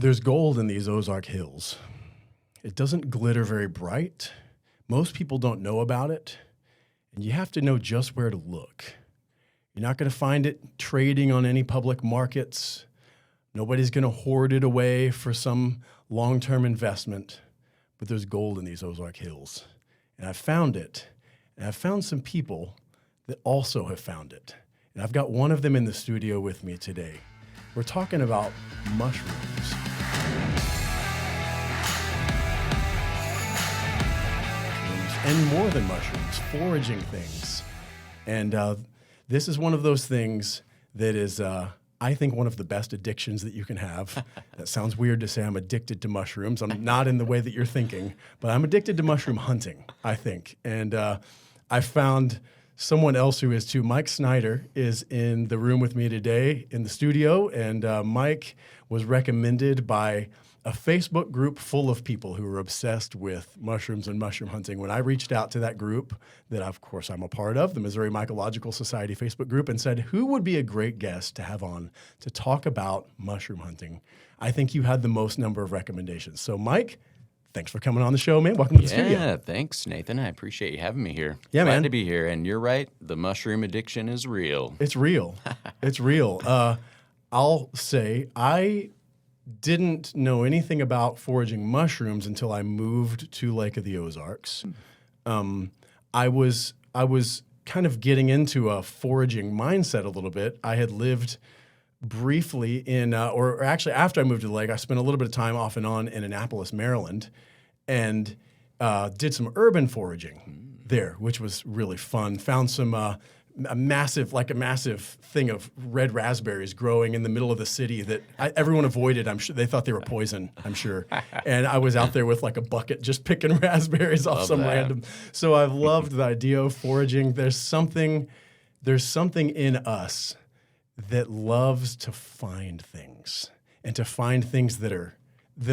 There's gold in these Ozark hills. It doesn't glitter very bright. Most people don't know about it, and you have to know just where to look. You're not going to find it trading on any public markets. Nobody's going to hoard it away for some long-term investment, but there's gold in these Ozark hills. And I've found it, and I've found some people that also have found it. And I've got one of them in the studio with me today. We're talking about mushrooms. And more than mushrooms, foraging things. And this is one of those things that is, I think, one of the best addictions that you can have. That sounds weird to say I'm addicted to mushrooms. I'm not in the way that you're thinking, but I'm addicted to mushroom hunting, I think. And I found someone else who is too. Mike Snyder is in the room with me today in the studio, and Mike was recommended by a Facebook group full of people who are obsessed with mushrooms and mushroom hunting. When I reached out to that group that, of course, I'm a part of, the Missouri Mycological Society Facebook group, and said, who would be a great guest to have on to talk about mushroom hunting? I think you had the most number of recommendations. So, Mike, thanks for coming on the show, man. Welcome to the studio. Yeah, thanks, Nathan. I appreciate you having me here. Yeah, Glad man. to be here. And you're right, the mushroom addiction is real. It's real. It's real. I'll say I didn't know anything about foraging mushrooms until I moved to Lake of the Ozarks. I was kind of getting into a foraging mindset a little bit. I had lived briefly in, or actually after I moved to the lake, I spent a little bit of time off and on in Annapolis, Maryland, and did some urban foraging there, which was really fun. Found some a massive thing of red raspberries growing in the middle of the city that everyone avoided. I'm sure they thought they were poison, I'm sure. And I was out there with like a bucket just picking raspberries off some random. So I've loved the idea of foraging. There's something in us that loves to find things and to find things that are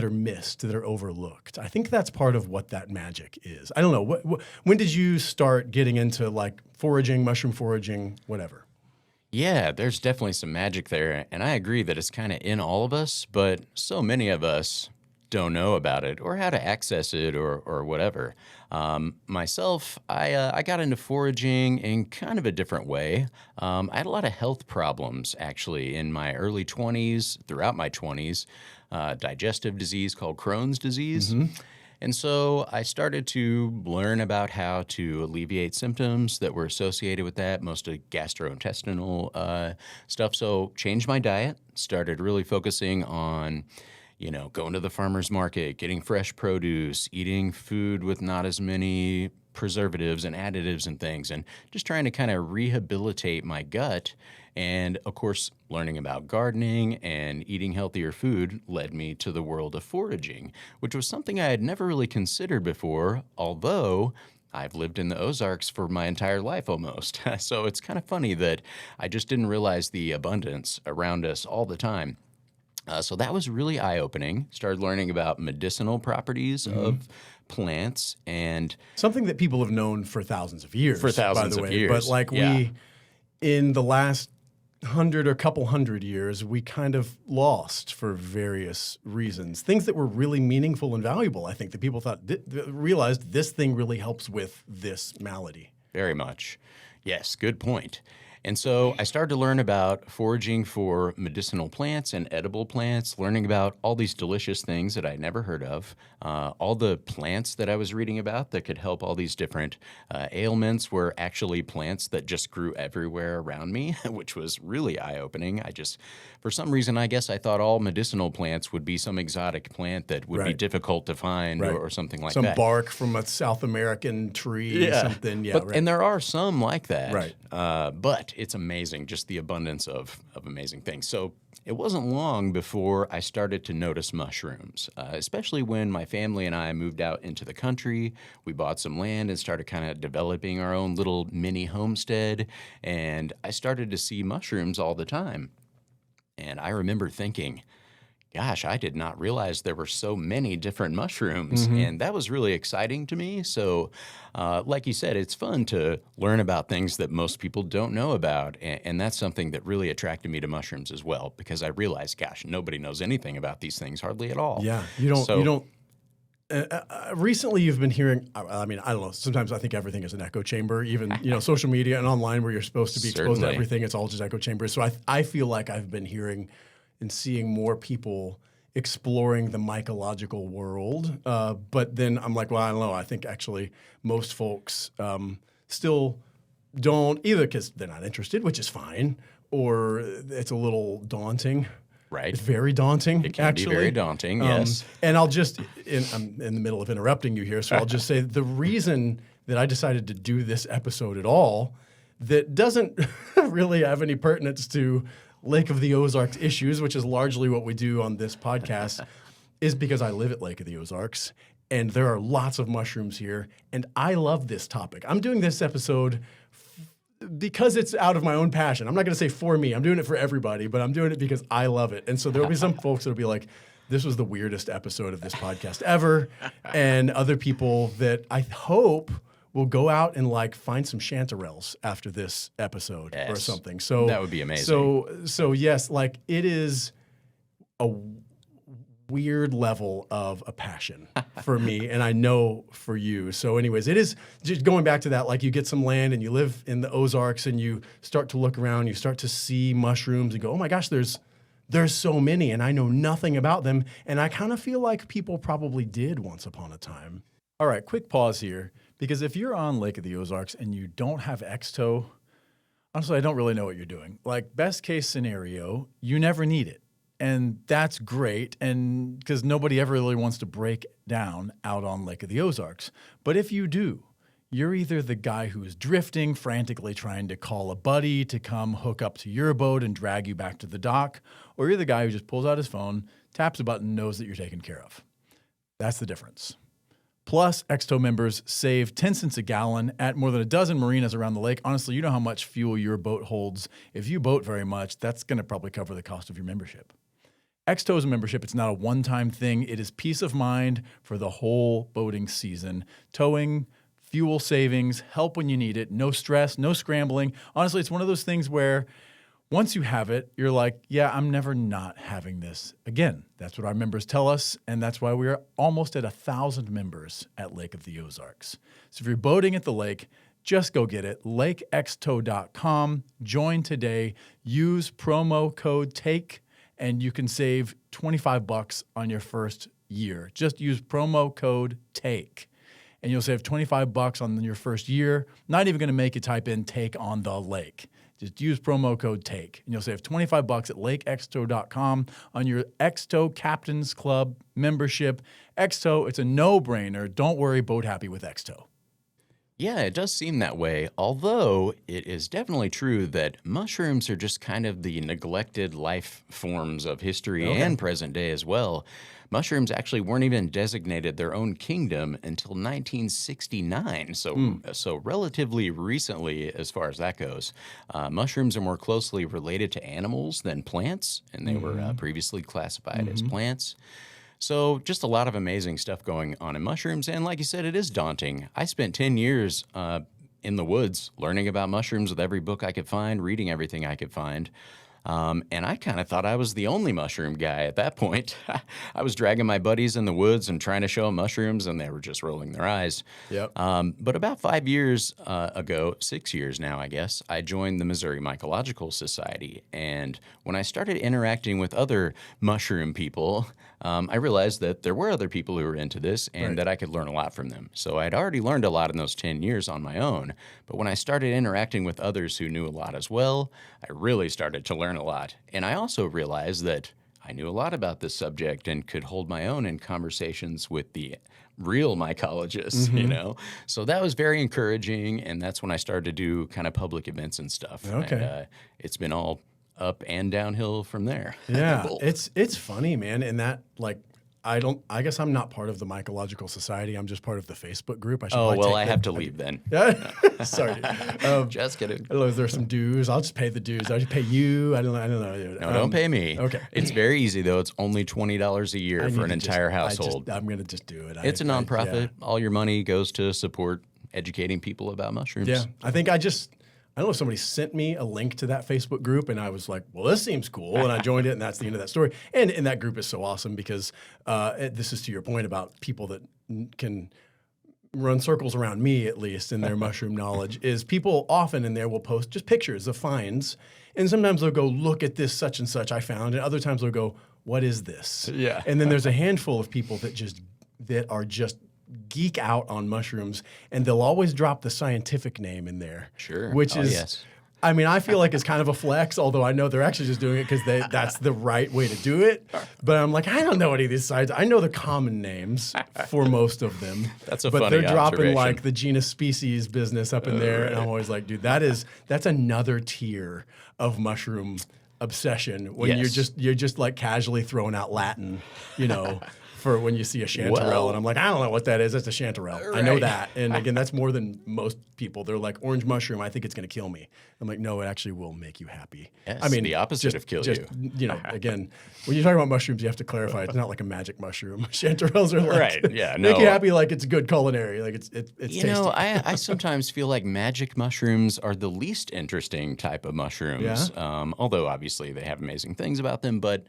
missed, that are overlooked. I think that's part of what that magic is. I don't know. When did you start getting into like foraging, mushroom foraging, whatever? Yeah, there's definitely some magic there. And I agree that it's kind of in all of us, but so many of us don't know about it or how to access it or whatever. Myself, I got into foraging in kind of a different way. I had a lot of health problems, actually, in my early 20s, throughout my 20s, digestive disease called Crohn's disease. Mm-hmm. And so I started to learn about how to alleviate symptoms that were associated with that, mostly gastrointestinal stuff. So changed my diet, started really focusing on going to the farmer's market, getting fresh produce, eating food with not as many preservatives and additives and things, and just trying to kind of rehabilitate my gut. And, of course, learning about gardening and eating healthier food led me to the world of foraging, which was something I had never really considered before, although I've lived in the Ozarks for my entire life almost. So it's kind of funny that I just didn't realize the abundance around us all the time. So that was really eye-opening. Started learning about medicinal properties of plants and something that people have known for thousands of years. For thousands by the of way. years. But like we, in the last 100 or couple hundred years, we kind of lost for various reasons. Things that were really meaningful and valuable. I think that people thought realized this thing really helps with this malady. Very much. Yes, good point. And so I started to learn about foraging for medicinal plants and edible plants, learning about all these delicious things that I'd never heard of, all the plants that I was reading about that could help all these different ailments were actually plants that just grew everywhere around me, which was really eye-opening. For some reason, I guess I thought all medicinal plants would be some exotic plant that would be difficult to find or something like that. Some bark from a South American tree or something. Yeah, And there are some like that. Right. But it's amazing, just the abundance of amazing things. So it wasn't long before I started to notice mushrooms, especially when my family and I moved out into the country. We bought some land and started kind of developing our own little mini homestead, and I started to see mushrooms all the time. And I remember thinking, gosh, I did not realize there were so many different mushrooms, and that was really exciting to me. So, like you said, it's fun to learn about things that most people don't know about, and that's something that really attracted me to mushrooms as well, because I realized, gosh, nobody knows anything about these things hardly at all. Yeah, you don't. So, You don't. Recently, you've been hearing. I mean, I don't know. Sometimes I think everything is an echo chamber. Even social media and online, where you're supposed to be exposed to Certainly. everything, it's all just echo chambers. So I feel like I've been hearing and seeing more people exploring the mycological world. But then I'm like, well, I don't know. I think actually most folks still don't either because they're not interested, which is fine, or it's a little daunting. right. It's very daunting. It can actually. be very daunting, yes. And I'm in the middle of interrupting you here, so I'll just say the reason that I decided to do this episode at all that doesn't really have any pertinence to Lake of the Ozarks issues, which is largely what we do on this podcast, is because I live at Lake of the Ozarks, and there are lots of mushrooms here, and I love this topic. I'm doing this episode because it's out of my own passion. I'm not going to say for me. I'm doing it for everybody, but I'm doing it because I love it. And so there will be some folks that will be like, this was the weirdest episode of this podcast ever. And other people that I hope will go out and like find some chanterelles after this episode or Yes. something. So That would be amazing. So yes, like it is a weird level of a passion for me, and I know for you. So anyways, it is just going back to that, like you get some land and you live in the Ozarks and you start to look around, you start to see mushrooms and go, oh my gosh, there's so many and I know nothing about them. And I kind of feel like people probably did once upon a time. All right, quick pause here, because if you're on Lake of the Ozarks and you don't have Xtoe, honestly, I don't really know what you're doing. Like best case scenario, you never need it. And that's great, and because nobody ever really wants to break down out on Lake of the Ozarks. But if you do, you're either the guy who's drifting, frantically trying to call a buddy to come hook up to your boat and drag you back to the dock, or you're the guy who just pulls out his phone, taps a button, knows that you're taken care of. That's the difference. Plus, Xtoe members save 10 cents a gallon at more than a dozen marinas around the lake. Honestly, you know how much fuel your boat holds. If you boat very much, that's going to probably cover the cost of your membership. Xtoe is a membership. It's not a one-time thing. It is peace of mind for the whole boating season. Towing, fuel savings, help when you need it, no stress, no scrambling. Honestly, it's one of those things where once you have it, you're like, yeah, I'm never not having this again. That's what our members tell us, and that's why we are almost at 1,000 members at Lake of the Ozarks. So if you're boating at the lake, just go get it. LakeXtoe.com. Join today. Use promo code TAKE. And you can save $25 on your first year. Just use promo code TAKE, and you'll save $25 on your first year. Not even going to make you type in "take on the lake." Just use promo code TAKE, and you'll save $25 at LakeXtoe.com on your Xtoe Captains Club membership. Xtoe, it's a no-brainer. Don't worry, boat happy with Xtoe. Yeah, it does seem that way, although it is definitely true that mushrooms are just kind of the neglected life forms of history and present day as well. Mushrooms actually weren't even designated their own kingdom until 1969, so relatively recently as far as that goes. Mushrooms are more closely related to animals than plants, and they were previously classified as plants. So just a lot of amazing stuff going on in mushrooms. And like you said, it is daunting. I spent 10 years in the woods learning about mushrooms with every book I could find, reading everything I could find. And I kind of thought I was the only mushroom guy at that point. I was dragging my buddies in the woods and trying to show them mushrooms, and they were just rolling their eyes. Yep. But about 5 years ago, 6 years now, I guess, I joined the Missouri Mycological Society. And when I started interacting with other mushroom people, I realized that there were other people who were into this and that I could learn a lot from them. So I'd already learned a lot in those 10 years on my own. But when I started interacting with others who knew a lot as well, I really started to learn a lot. And I also realized that I knew a lot about this subject and could hold my own in conversations with the real mycologists, you know? So that was very encouraging, and that's when I started to do kind of public events and stuff. Okay. And it's been all up and downhill from there. Yeah, Both. it's funny, man. And that, like, I guess I'm not part of the Mycological Society. I'm just part of the Facebook group. I should Oh, probably well, take I the- have to leave then. Sorry. Just kidding. I don't know if there's some dues. I'll just pay the dues. I'll just pay you. I don't know. Dude. No, don't pay me. Okay. It's very easy, though. It's only $20 a year I for need an to just- entire household. I'm going to just do it. It's a nonprofit. Yeah. All your money goes to support educating people about mushrooms. Yeah, I think I don't know if somebody sent me a link to that Facebook group, and I was like, well, this seems cool, and I joined it, and that's the end of that story. And that group is so awesome because this is to your point about people that can run circles around me, at least, in their mushroom knowledge, is people often in there will post just pictures of finds, and sometimes they'll go, look at this such and such I found, and other times they'll go, what is this? Yeah. And then there's a handful of people that are just geek out on mushrooms, and they'll always drop the scientific name in there. Sure. Which Oh, is, yes. I mean, I feel like it's kind of a flex, although I know they're actually just doing it because that's the right way to do it. But I'm like, I don't know any of these science. I know the common names for most of them. That's a but funny they're dropping observation. like the genus species business up in there, and I'm always like, dude, that's another tier of mushroom obsession when Yes. you're just like casually throwing out Latin, for when you see a chanterelle, Well- and I'm like, I don't know what that is. That's a chanterelle. I know Right. that. And again, that's more than most people. They're like, orange mushroom, I think it's going to kill me. I'm like, no, it actually will make you happy. Yes, I mean, the opposite of kill you. Again, when you talk about mushrooms, you have to clarify it's not like a magic mushroom. Chanterelles are like, Right, yeah, make no. you happy like it's good culinary. Like it's tasty. I sometimes feel like magic mushrooms are the least interesting type of mushrooms. Although obviously they have amazing things about them, but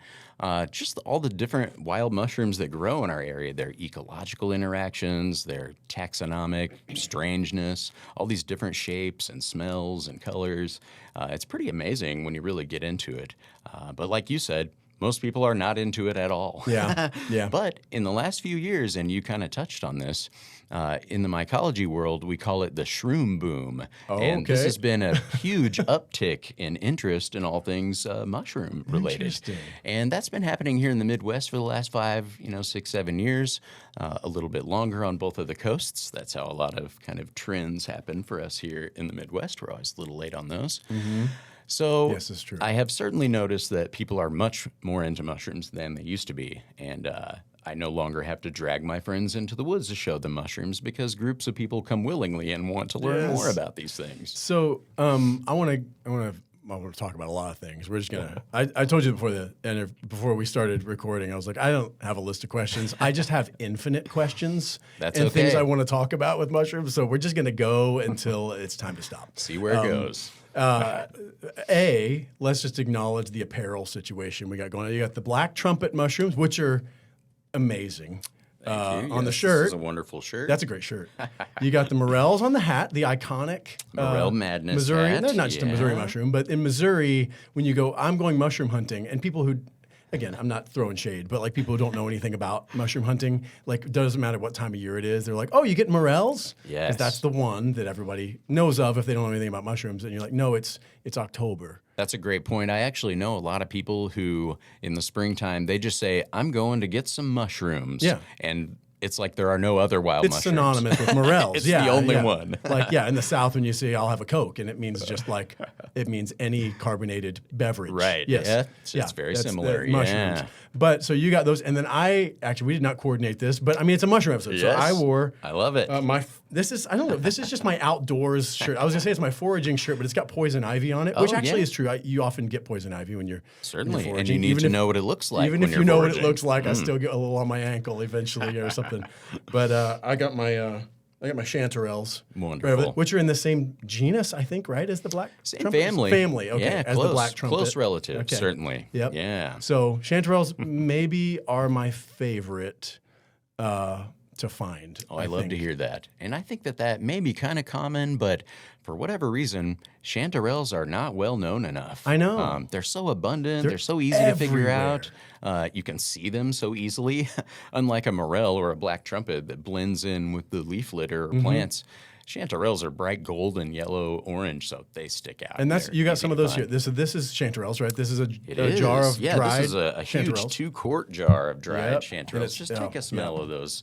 just all the different wild mushrooms that grow in our area, their ecological interactions, their taxonomic strangeness, all these different shapes and smells and colors. It's pretty amazing when you really get into it. But like you said, most people are not into it at all. Yeah, yeah. But in the last few years, and you kind of touched on this, in the mycology world, we call it the shroom boom. And this okay. has been a huge uptick in interest in all things mushroom related. Interesting. And that's been happening here in the Midwest for the last 6, 7 years, a little bit longer on both of the coasts. That's how a lot of kind of trends happen for us here in the Midwest. We're always a little late on those. So Yes, it's true. I have certainly noticed that people are much more into mushrooms than they used to be. And I no longer have to drag my friends into the woods to show them mushrooms because groups of people come willingly and want to learn Yes. more about these things. So I want to talk about a lot of things. We're just gonna. I told you before we started recording, I was like, I don't have a list of questions. I just have infinite questions That's and things okay. I want to talk about with mushrooms. So we're just gonna go until it's time to stop. See where it goes. Let's just acknowledge the apparel situation we got going on. You got the black trumpet mushrooms, which are amazing. Thank you. On the Yes, shirt. This is a wonderful shirt. That's a great shirt. You got the Morels on the hat, the iconic Morel Madness Missouri. hat, They're not just a Missouri yeah. mushroom, but in Missouri, when you go, I'm going mushroom hunting, and people who, again, I'm not throwing shade, but like people who don't know anything about mushroom hunting, like it doesn't matter what time of year it is, they're like, oh, you get Morels? Yes. Because that's the one that everybody knows of if they don't know anything about mushrooms. And you're like, no, it's October. That's a great point. I actually know a lot of people who, in the springtime, they just say, I'm going to get some mushrooms. Yeah. And it's like there are no other wild It's mushrooms. synonymous with Morels. It's the only one. Like, in the South, when you say I'll have a Coke, and it means just like, it means any carbonated beverage. Right. Yes. Yeah. It's very that's similar. the mushrooms. Yeah. But so you got those, and then we did not coordinate this, but I mean, it's a mushroom episode. So Yes. I wore I love it. this is just my outdoors shirt. I was gonna say it's my foraging shirt, but it's got poison ivy on it, which actually yeah. is true. You often get poison ivy when you're Certainly. when you're And you foraging. need Even to if- know what it looks like. even when if you're you know what it foraging. looks like, I still get a little on my ankle eventually or something. But I got my chanterelles, Wonderful. which are in the same genus, I think, right, as the black Same trumpet? family. Family, okay, Yeah, as close, the black trumpet. close relative, Okay. certainly. Yep. Yeah. So chanterelles maybe are my favorite to find. Oh, I love to hear that. And I think that may be kind of common, but for whatever reason, chanterelles are not well known enough. I know. They're so abundant. They're so easy to figure everywhere. out. You can see them so easily, unlike a morel or a black trumpet that blends in with the leaf litter or Mm-hmm. plants. Chanterelles are bright golden, yellow, orange, so they stick out. And that's They're you got easy some to of those find. here. This is chanterelles, right? This is a It jar is. of yeah, dried this is a huge chanterelles. 2-quart jar of dried Yep. chanterelles. And it's- Just take a smell of those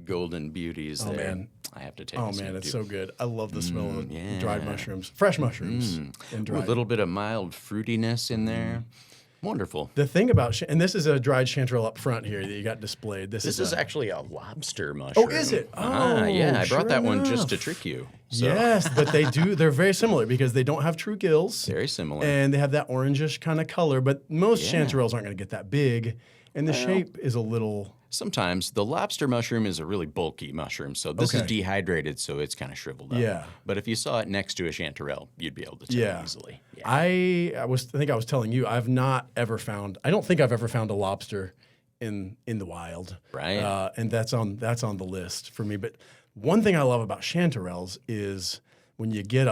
golden beauties there. man. I have to take Oh a sip man, it's too. so good. I love the smell of yeah. dried mushrooms, fresh mushrooms, and With dried. a little bit of mild fruitiness in there. Wonderful. The thing about, and this is a dried chanterelle up front here that you got displayed. This is actually a lobster mushroom. Oh, is it? Oh, yeah. I brought sure that one enough. just to trick you. So. Yes, but they're very similar because they don't have true gills. Very similar. And they have that orangish kind of color, but most chanterelles aren't going to get that big. And the shape is a little... Sometimes the lobster mushroom is a really bulky mushroom, so this is dehydrated, so it's kind of shriveled up. Yeah. But if you saw it next to a chanterelle, you'd be able to tell easily. Yeah. I think I was telling you, I don't think I've ever found a lobster in the wild. Right. And that's on the list for me. But one thing I love about chanterelles is when you get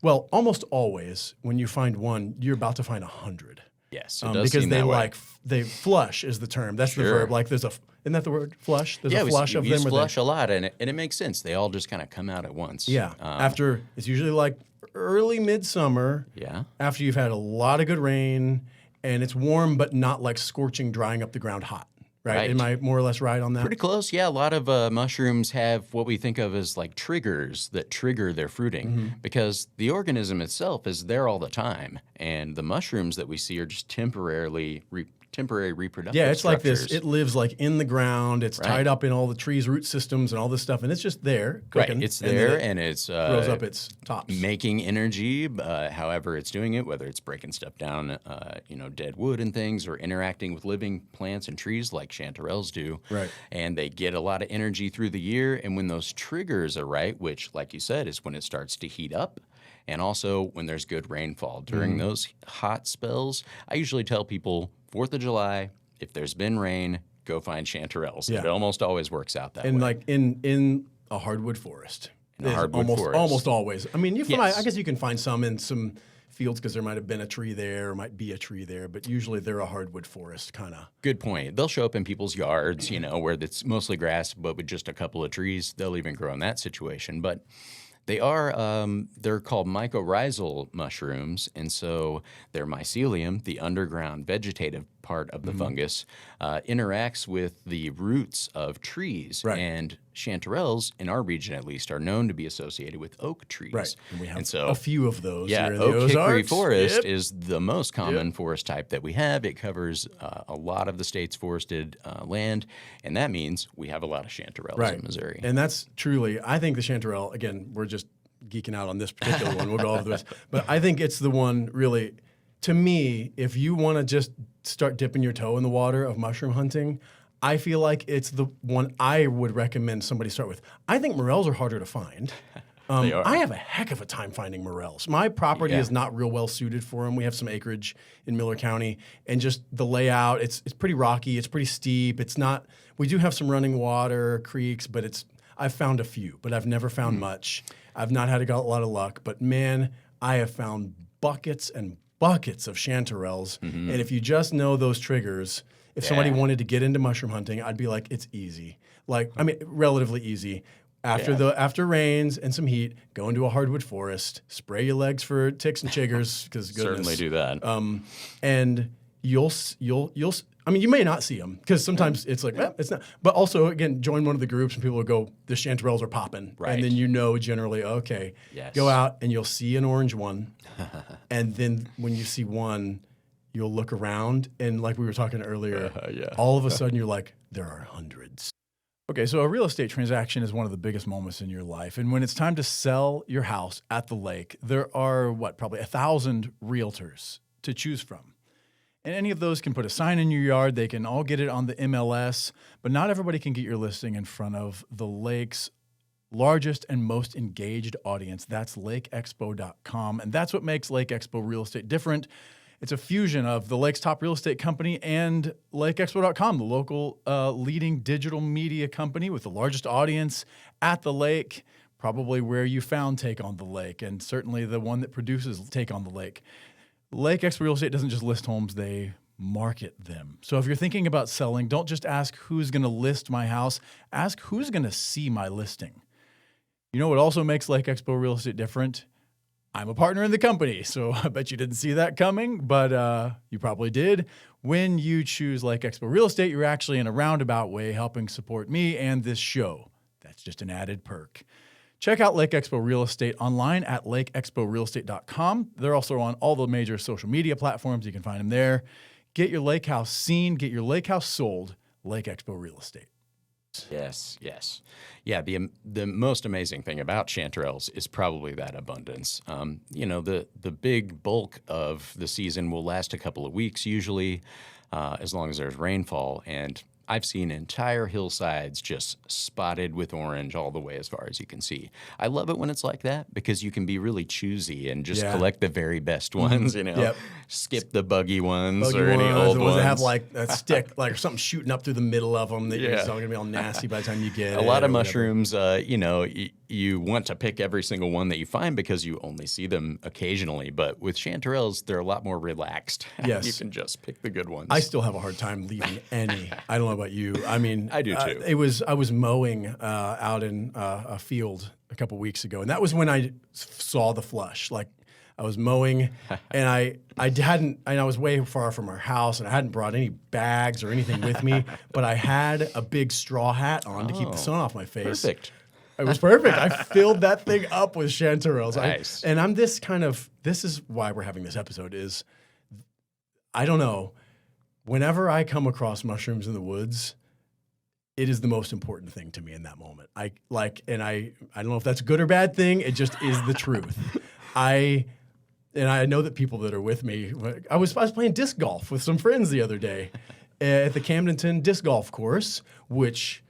almost always when you find one, you're about to find 100. Yes, it does because seem they that way. they flush is the term. That's the verb. Like isn't that the word flush? There's a flush of them. We use flush a lot, and it makes sense. They all just kind of come out at once. Yeah. After it's usually like early midsummer. Yeah. After you've had a lot of good rain and it's warm, but not like scorching, drying up the ground hot. Right? Am I more or less right on that? Pretty close. Yeah, a lot of mushrooms have what we think of as like triggers that trigger their fruiting because the organism itself is there all the time, and the mushrooms that we see are just temporary reproductive Yeah, it's structures. like this. It lives like in the ground. It's tied up in all the trees' root systems and all this stuff, and it's just there cooking. Right, it's there, and it's grows up its tops. making energy. However, it's doing it, whether it's breaking stuff down, dead wood and things, or interacting with living plants and trees like chanterelles do. Right. And they get a lot of energy through the year, and when those triggers are right, which, like you said, is when it starts to heat up. And also when there's good rainfall. During those hot spells, I usually tell people 4th of July, if there's been rain, go find chanterelles. Yeah. It almost always works out that way. And like in a hardwood forest. In a hardwood forest. Almost always. I mean, Yes. I guess you can find some in some fields because there might have been a tree there or might be a tree there, but usually they're a hardwood forest kind of. Good point. They'll show up in people's yards, where it's mostly grass, but with just a couple of trees. They'll even grow in that situation. But they're called mycorrhizal mushrooms, and so their mycelium, the underground vegetative part of the fungus, interacts with the roots of trees. Right. And chanterelles, in our region at least, are known to be associated with oak trees. Right. And we have so, a few of those yeah, here in the oak hickory Ozarks. forest is the most common forest type that we have. It covers a lot of the state's forested land, and that means we have a lot of chanterelles in Missouri. And that's truly, I think the chanterelle, again, we're just geeking out on this particular one. We'll go over the rest. But I think it's the one really, to me, if you want to just start dipping your toe in the water of mushroom hunting, I feel like it's the one I would recommend somebody start with. I think morels are harder to find. They are. I have a heck of a time finding morels. My property is not real well suited for them. We have some acreage in Miller County, and just the layout, it's pretty rocky, it's pretty steep. It's not. We do have some running water, creeks, but I've found a few, but I've never found much. I've not had a lot of luck, but man, I have found buckets and buckets of chanterelles. And if you just know those triggers, if somebody wanted to get into mushroom hunting, I'd be like, it's easy. Like, I mean, relatively easy. After rains and some heat, go into a hardwood forest, spray your legs for ticks and chiggers, because Certainly do that. and you'll. I mean, you may not see them because sometimes it's like, well, it's not. But also, again, join one of the groups and people will go, the chanterelles are popping, Right. and then generally, okay, Yes. go out and you'll see an orange one, and then when you see one, you'll look around and like we were talking earlier, all of a sudden you're like, there are hundreds. Okay, so a real estate transaction is one of the biggest moments in your life. And when it's time to sell your house at the lake, there are, probably 1,000 realtors to choose from. And any of those can put a sign in your yard. They can all get it on the MLS, but not everybody can get your listing in front of the lake's largest and most engaged audience. That's lakeexpo.com. And that's what makes Lake Expo Real Estate different. It's a fusion of the lake's top real estate company and lakeexpo.com, the local leading digital media company with the largest audience at the lake, probably where you found Take on the Lake, and certainly the one that produces Take on the Lake. Lake Expo Real Estate doesn't just list homes, they market them. So if you're thinking about selling, don't just ask who's going to list my house, ask who's going to see my listing. You know what also makes Lake Expo Real Estate different? I'm a partner in the company, so I bet you didn't see that coming, but you probably did. When you choose Lake Expo Real Estate, you're actually in a roundabout way helping support me and this show. That's just an added perk. Check out Lake Expo Real Estate online at lakeexporealestate.com. They're also on all the major social media platforms. You can find them there. Get your lake house seen. Get your lake house sold. Lake Expo Real Estate. Yes, yes. Yeah, the most amazing thing about Chanterelles is probably that abundance. The big bulk of the season will last a couple of weeks usually, as long as there's rainfall. And I've seen entire hillsides just spotted with orange all the way as far as you can see. I love it when it's like that because you can be really choosy and just collect the very best ones, Yep. Skip the buggy ones Buggy or any ones, old the ones. that have like a stick, like something shooting up through the middle of them that you're Yeah. all gonna be all nasty by the time you get it. A lot of or whatever. mushrooms, you want to pick every single one that you find because you only see them occasionally. But with Chanterelles, they're a lot more relaxed. Yes. You can just pick the good ones. I still have a hard time leaving any. I don't know about you. I mean, I do too. I was mowing out in a field a couple weeks ago, and that was when I saw the flush. Like I was mowing, and I was way far from our house, and I hadn't brought any bags or anything with me, but I had a big straw hat on to keep the sun off my face. Perfect. It was perfect. I filled that thing up with chanterelles. Nice. And I'm this is why we're having this episode is, I don't know, whenever I come across mushrooms in the woods, it is the most important thing to me in that moment. I don't know if that's a good or bad thing. It just is the truth. I know that people that are with me, I was playing disc golf with some friends the other day at the Camdenton disc golf course, which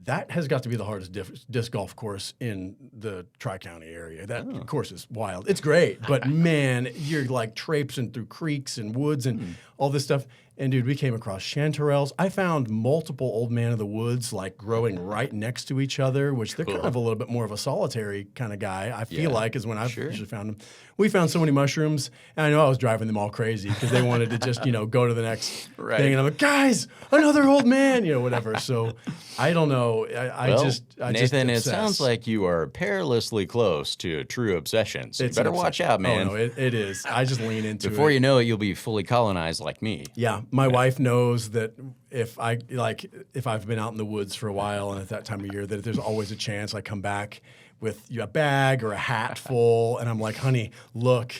that has got to be the hardest disc golf course in the Tri-County area. That course is wild. It's great, but man, you're like traipsing through creeks and woods and all this stuff. And dude, we came across chanterelles. I found multiple old man of the woods like growing right next to each other, which they're kind of a little bit more of a solitary kind of guy, I feel like, is when I've usually found them. We found so many mushrooms, and I know I was driving them all crazy because they wanted to just, go to the next thing. And I'm like, guys, another old man, whatever. So I don't know. Nathan, it obsess. sounds like you are perilously close to a true obsession. So you It's an better watch out, man. Oh, no, it is. I just lean into it. Before you know it, you'll be fully colonized like me. Yeah, my wife knows that if I've been out in the woods for a while and at that time of year, that there's always a chance I come back with a bag or a hat full, and I'm like, honey, look.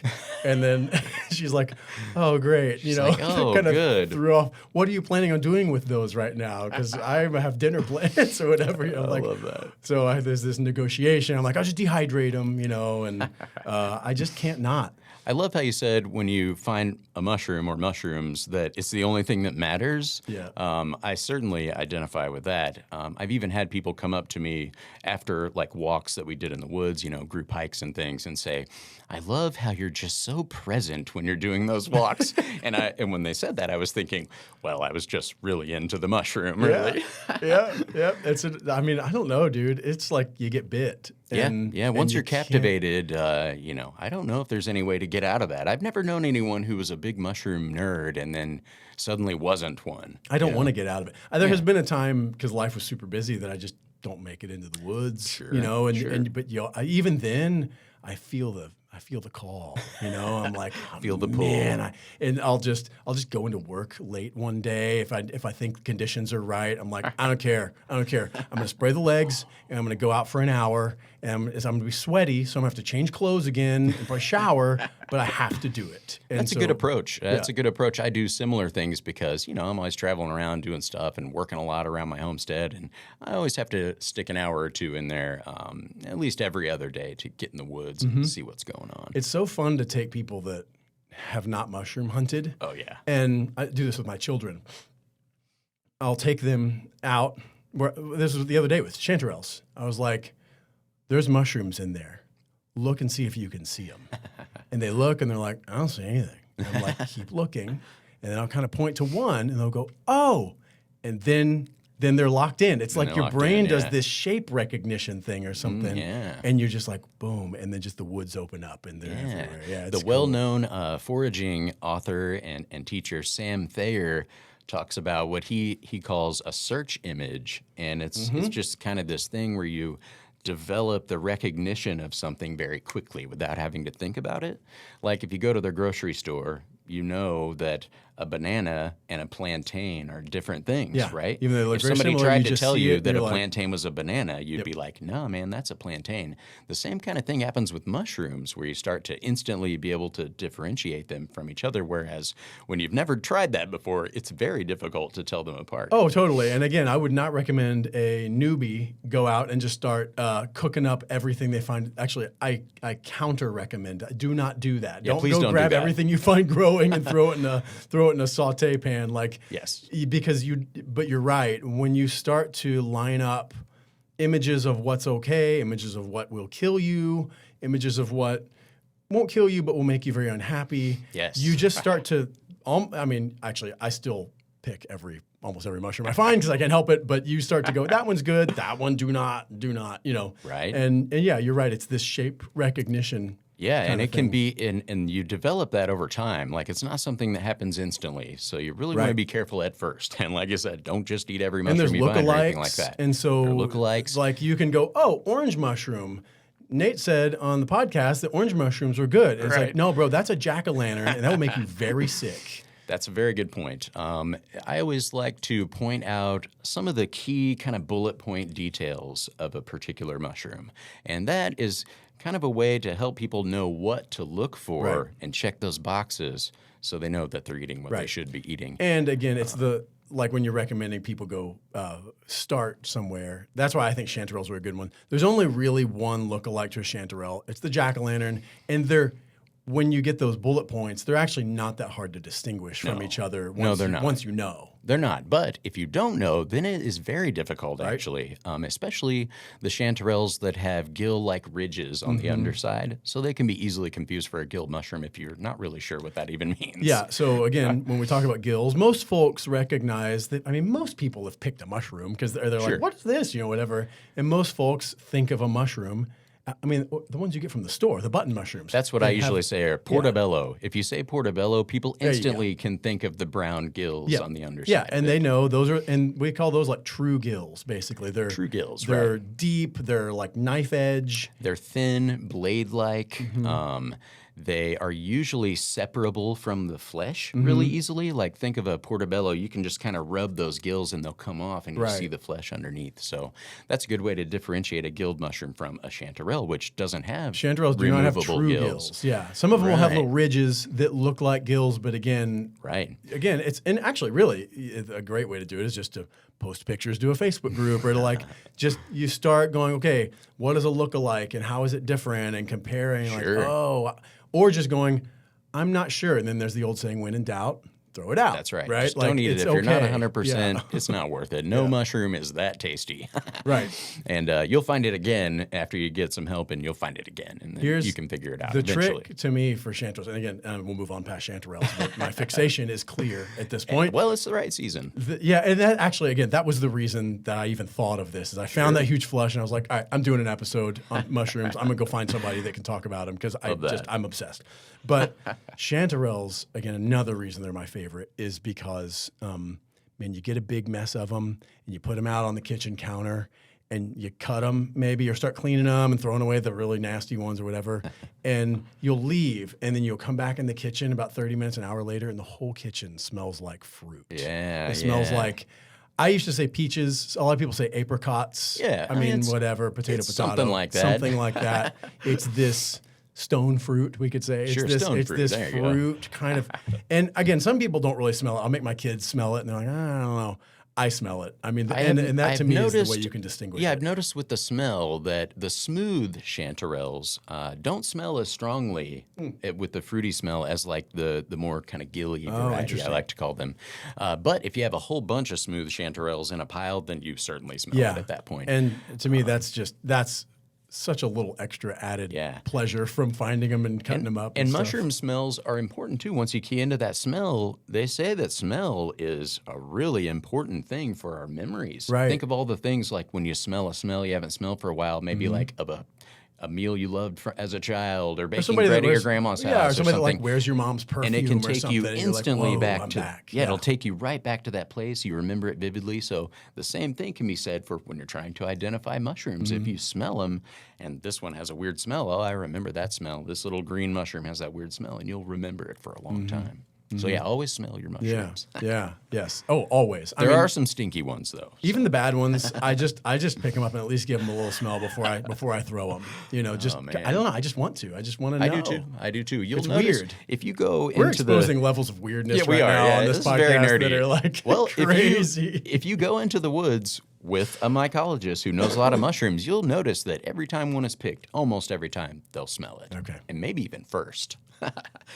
And then she's like, oh, great. She's like, oh, kind of good. threw off. What are you planning on doing with those right now? Because I have dinner plans or whatever. I love that. So there's this negotiation. I'm like, I'll just dehydrate them, and I just can't not. I love how you said when you find a mushroom or mushrooms that it's the only thing that matters. Yeah. I certainly identify with that. I've even had people come up to me after like walks that we did in the woods, group hikes and things, and say, I love how you're just so present when you're doing those walks. and when they said that, I was thinking, well, I was just really into the mushroom, really. Yeah. I don't know, dude. It's like you get bit. Yeah. Once you're captivated, I don't know if there's any way to get out of that. I've never known anyone who was a big mushroom nerd and then suddenly wasn't one. I don't want to get out of it. There has been a time because life was super busy that I just don't make it into the woods, but even then I feel the call, I'm like, feel the pull. Man, I'll just go into work late one day if I think conditions are right. I'm like, I don't care. I'm gonna spray the legs and I'm gonna go out for an hour and I'm gonna be sweaty, so I'm gonna have to change clothes again and probably shower, but I have to do it. And That's a good approach. That's a good approach. I do similar things because, I'm always traveling around doing stuff and working a lot around my homestead. And I always have to stick an hour or two in there at least every other day to get in the woods and see what's going on. It's so fun to take people that have not mushroom hunted. Oh, yeah. And I do this with my children. I'll take them out. This was the other day with chanterelles. I was like, there's mushrooms in there. Look and see if you can see them. And they look and they're like, I don't see anything. And I'm like, keep looking. And then I'll kind of point to one and they'll go, oh. And then they're locked in. It's like your brain does this shape recognition thing or something. And you're just like, boom. And then just the woods open up and they're everywhere. Yeah, the well-known foraging author and teacher Sam Thayer talks about what he calls a search image. And it's just kind of this thing where you develop the recognition of something very quickly without having to think about it. Like if you go to the grocery store, you know that a banana and a plantain are different things, Yeah. right? Even though they look if very somebody similar, tried you to just tell see you it, that a you're like- plantain was a banana, you'd be like, no, man, that's a plantain. The same kind of thing happens with mushrooms, where you start to instantly be able to differentiate them from each other, whereas when you've never tried that before, it's very difficult to tell them apart. Oh, totally. And again, I would not recommend a newbie go out and just start cooking up everything they find. Actually, I counter recommend. Do not do that. Yeah, please don't do grab that. everything you find growing and throw it in a saute pan. Like, Yes. But you're right. When you start to line up images of what's okay, images of what will kill you, images of what won't kill you but will make you very unhappy. Yes. You just start to. Actually, I still pick almost every mushroom I find because I can't help it. But you start to go, that one's good. That one, do not. Right. And yeah, you're right. It's this shape recognition. Yeah, kind and of it can thing. be, and you develop that over time. Like, it's not something that happens instantly. So you really want to Right. be careful at first. And like I said, don't just eat every And there's mushroom you find or anything lookalikes, like that. and so There are lookalikes. like you can go, oh, orange mushroom. Nate said on the podcast that orange mushrooms were good. And it's Right. like, no, bro, that's a jack-o'-lantern, and that will make you very sick. That's a very good point. I always like to point out some of the key kind of bullet point details of a particular mushroom. And that is kind of a way to help people know what to look for Right. and check those boxes so they know that they're eating what they Right. should be eating. And again, it's like when you're recommending people go start somewhere. That's why I think chanterelles are a good one. There's only really one lookalike to a chanterelle. It's the jack-o'-lantern, and when you get those bullet points, they're actually not that hard to distinguish from each other. they're not. Once you know. They're not. But if you don't know, then it is very difficult, actually, especially the chanterelles that have gill-like ridges on the underside. So they can be easily confused for a gill mushroom if you're not really sure what that even means. Yeah. So again, when we talk about gills, most folks recognize that. I mean, most people have picked a mushroom because they're Sure. like, "What is this?" Whatever. And most folks think of a mushroom. I mean, the ones you get from the store, the button mushrooms. That's what I usually say are portobello. If you say portobello, people you go. instantly can think of the brown gills on the underside. Yeah, of and it. they know those are, and we call those like true gills. Basically, they're True gills, They're right. deep. They're like knife edge. They're thin, blade-like. Mm-hmm. They are usually separable from the flesh really Mm-hmm. easily. Like, think of a portobello. You can just kind of rub those gills and they'll come off and you'll Right. see the flesh underneath. So that's a good way to differentiate a gilled mushroom from a chanterelle, which doesn't have Chanterelles do not have removable true gills. Yeah, some of them will have Right. little ridges that look like gills, but again, Right. and actually, really, a great way to do it is just to post pictures, do a Facebook group, or to like just you start going, okay, what does it look like, and how is it different, and comparing, Sure. like, oh, or just going, I'm not sure, and then there's the old saying, when in doubt, throw it out. That's right. Right? Just don't eat it. it's If you're not okay. 100%, Yeah. it's not worth it. No mushroom is that tasty. Right. And you'll find it again after you get some help, and you'll find it again, and then Here's you can figure it out The eventually. trick to me for chanterelles, and again, we'll move on past chanterelles, but my fixation is clear at this point. Well, it's the right season. Yeah, and that actually, again, that was the reason that I even thought of this. Is I found that huge flush, and I was like, all right, I'm doing an episode on mushrooms. I'm gonna go find somebody that can talk about them because I'm obsessed. But chanterelles, again, another reason they're my favorite is because, man, you get a big mess of them and you put them out on the kitchen counter. And you cut them maybe, or start cleaning them and throwing away the really nasty ones or whatever. And you'll leave, and then you'll come back in the kitchen about 30 minutes, an hour later, and the whole kitchen smells like fruit. Yeah, It smells yeah. like, I used to say peaches. A lot of people say apricots. Yeah, I mean, it's- whatever, potato, it's potato. something like that. Something like that. It's this stone fruit, we could say. It's Sure, this, stone it's fruit. this There you go. fruit kind of. And again, some people don't really smell it. I'll make my kids smell it, and they're like, I don't know. I smell it. I mean, and that to me is the way you can distinguish Yeah, it. I've noticed with the smell that the smooth chanterelles don't smell as strongly with the fruity smell as like the more kind of gilly variety, I interesting. like to call them. But if you have a whole bunch of smooth chanterelles in a pile, then you certainly smell it at that point. And to me, that's such a little extra added Yeah. pleasure from finding them and cutting them up. And stuff. mushroom smells are important too. Once you key into that smell, they say that smell is a really important thing for our memories. Right. Think of all the things like when you smell a smell you haven't smelled for a while, maybe like of a meal you loved as a child, or baking bread at your grandma's house, or or somebody that something. like wears your mom's perfume, And it can or take you something, and you're like, instantly "Whoa, back I'm to back." yeah, it'll take you right back to that place. You remember it vividly. So the same thing can be said for when you're trying to identify mushrooms. If you smell them, and this one has a weird smell, oh, I remember that smell. This little green mushroom has that weird smell, and you'll remember it for a long time. So yeah, always smell your Yeah. mushrooms. Yeah. Yes. Oh, always. There are some stinky ones though. Even the bad ones, I just pick them up and at least give them a little smell before I throw them. You know, just man. I don't know. I just want to. I just want to know. I do too. You'll It's notice weird. if you go We're into exposing levels of weirdness Yeah, we right are. now Yeah, on this this is very podcast nerdy. that are like well, crazy. if you go into the woods with a mycologist who knows a lot of mushrooms, you'll notice that every time one is picked, almost every time they'll smell it. Okay. And maybe even first.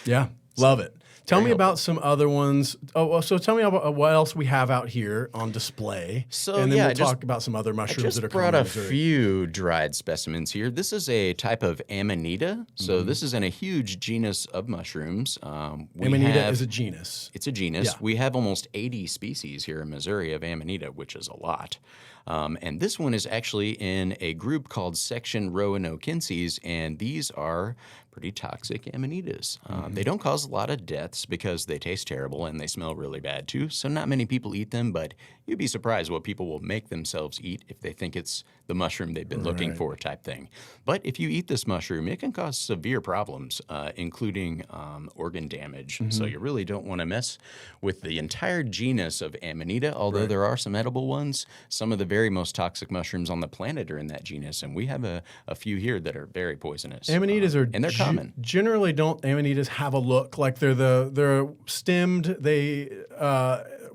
Yeah, love it. Tell me helpful. about some other ones. So tell me about what else we have out here on display. So, and then yeah, we'll I just- talk about some other I mushrooms just that are brought common a in Missouri. few dried specimens here. This is a type of Amanita. So this is in a huge genus of mushrooms. Amanita is a genus. It's a genus. Yeah. We have almost 80 species here in Missouri of Amanita, which is a lot. And this one is actually in a group called Section Roanokenses, and these are pretty toxic Amanitas. They don't cause a lot of deaths because they taste terrible and they smell really bad too, so not many people eat them, but you'd be surprised what people will make themselves eat if they think it's the mushroom they've been looking for type thing. But if you eat this mushroom, it can cause severe problems, including organ damage. So you really don't want to mess with the entire genus of Amanita, although there are some edible ones. Some of the very most toxic mushrooms on the planet are in that genus, and we have a few here that are very poisonous. Amanitas are and they're common. Generally, don't Amanitas have a look like they're stemmed? They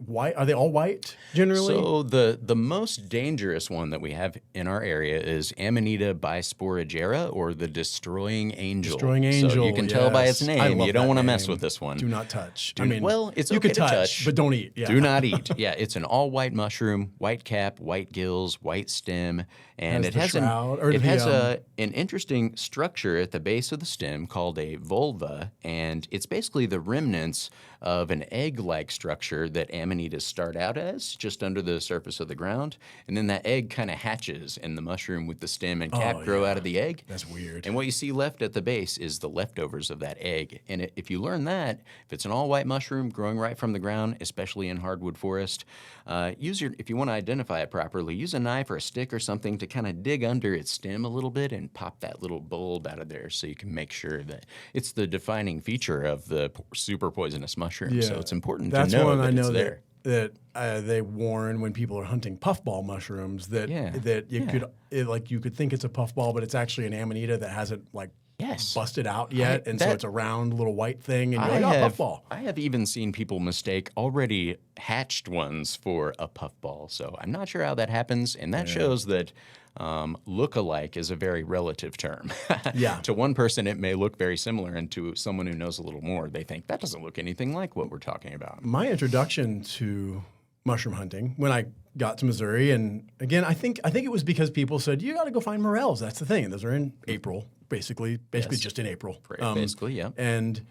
white. Are they all white generally? So the most dangerous one that we have in our area is Amanita bisporigera, or the destroying angel. Destroying So angel. you can tell by its yes. I name. love You don't that want to mess name. with this one. Do not touch. I Do- mean, well, it's you okay can to touch, but don't eat. Yeah. Do not eat. Yeah, it's an all white mushroom, white cap, white gills, white stem, and Has it the has shroud, or it the, has an interesting structure at the base of the stem called a vulva, and it's basically the remnants of an egg-like structure that Amanitas start out as, just under the surface of the ground, and then that egg kind of hatches, and the mushroom with the stem and cap grow out of the egg. That's weird. And what you see left at the base is the leftovers of that egg. And if you learn that, if it's an all-white mushroom growing right from the ground, especially in hardwood forest, if you want to identify it properly, use a knife or a stick or something to kind of dig under its stem a little bit and pop that little bulb out of there, so you can make sure that it's the defining feature of the super poisonous mushroom. So it's important That's to know one that I know it's there. that they warn when people are hunting puffball mushrooms that you could think it's a puffball, but it's actually an Amanita that hasn't busted out yet, so it's a round little white thing, and you're like, puffball. I have even seen people mistake already hatched ones for a puffball, so I'm not sure how that happens, and that shows that look-alike is a very relative term. Yeah. To one person, it may look very similar, and to someone who knows a little more, they think that doesn't look anything like what we're talking about. My introduction to mushroom hunting when I got to Missouri, and again, I think it was because people said you got to go find Morels. That's the thing, and those are in April, basically just in April. Basically, yeah. And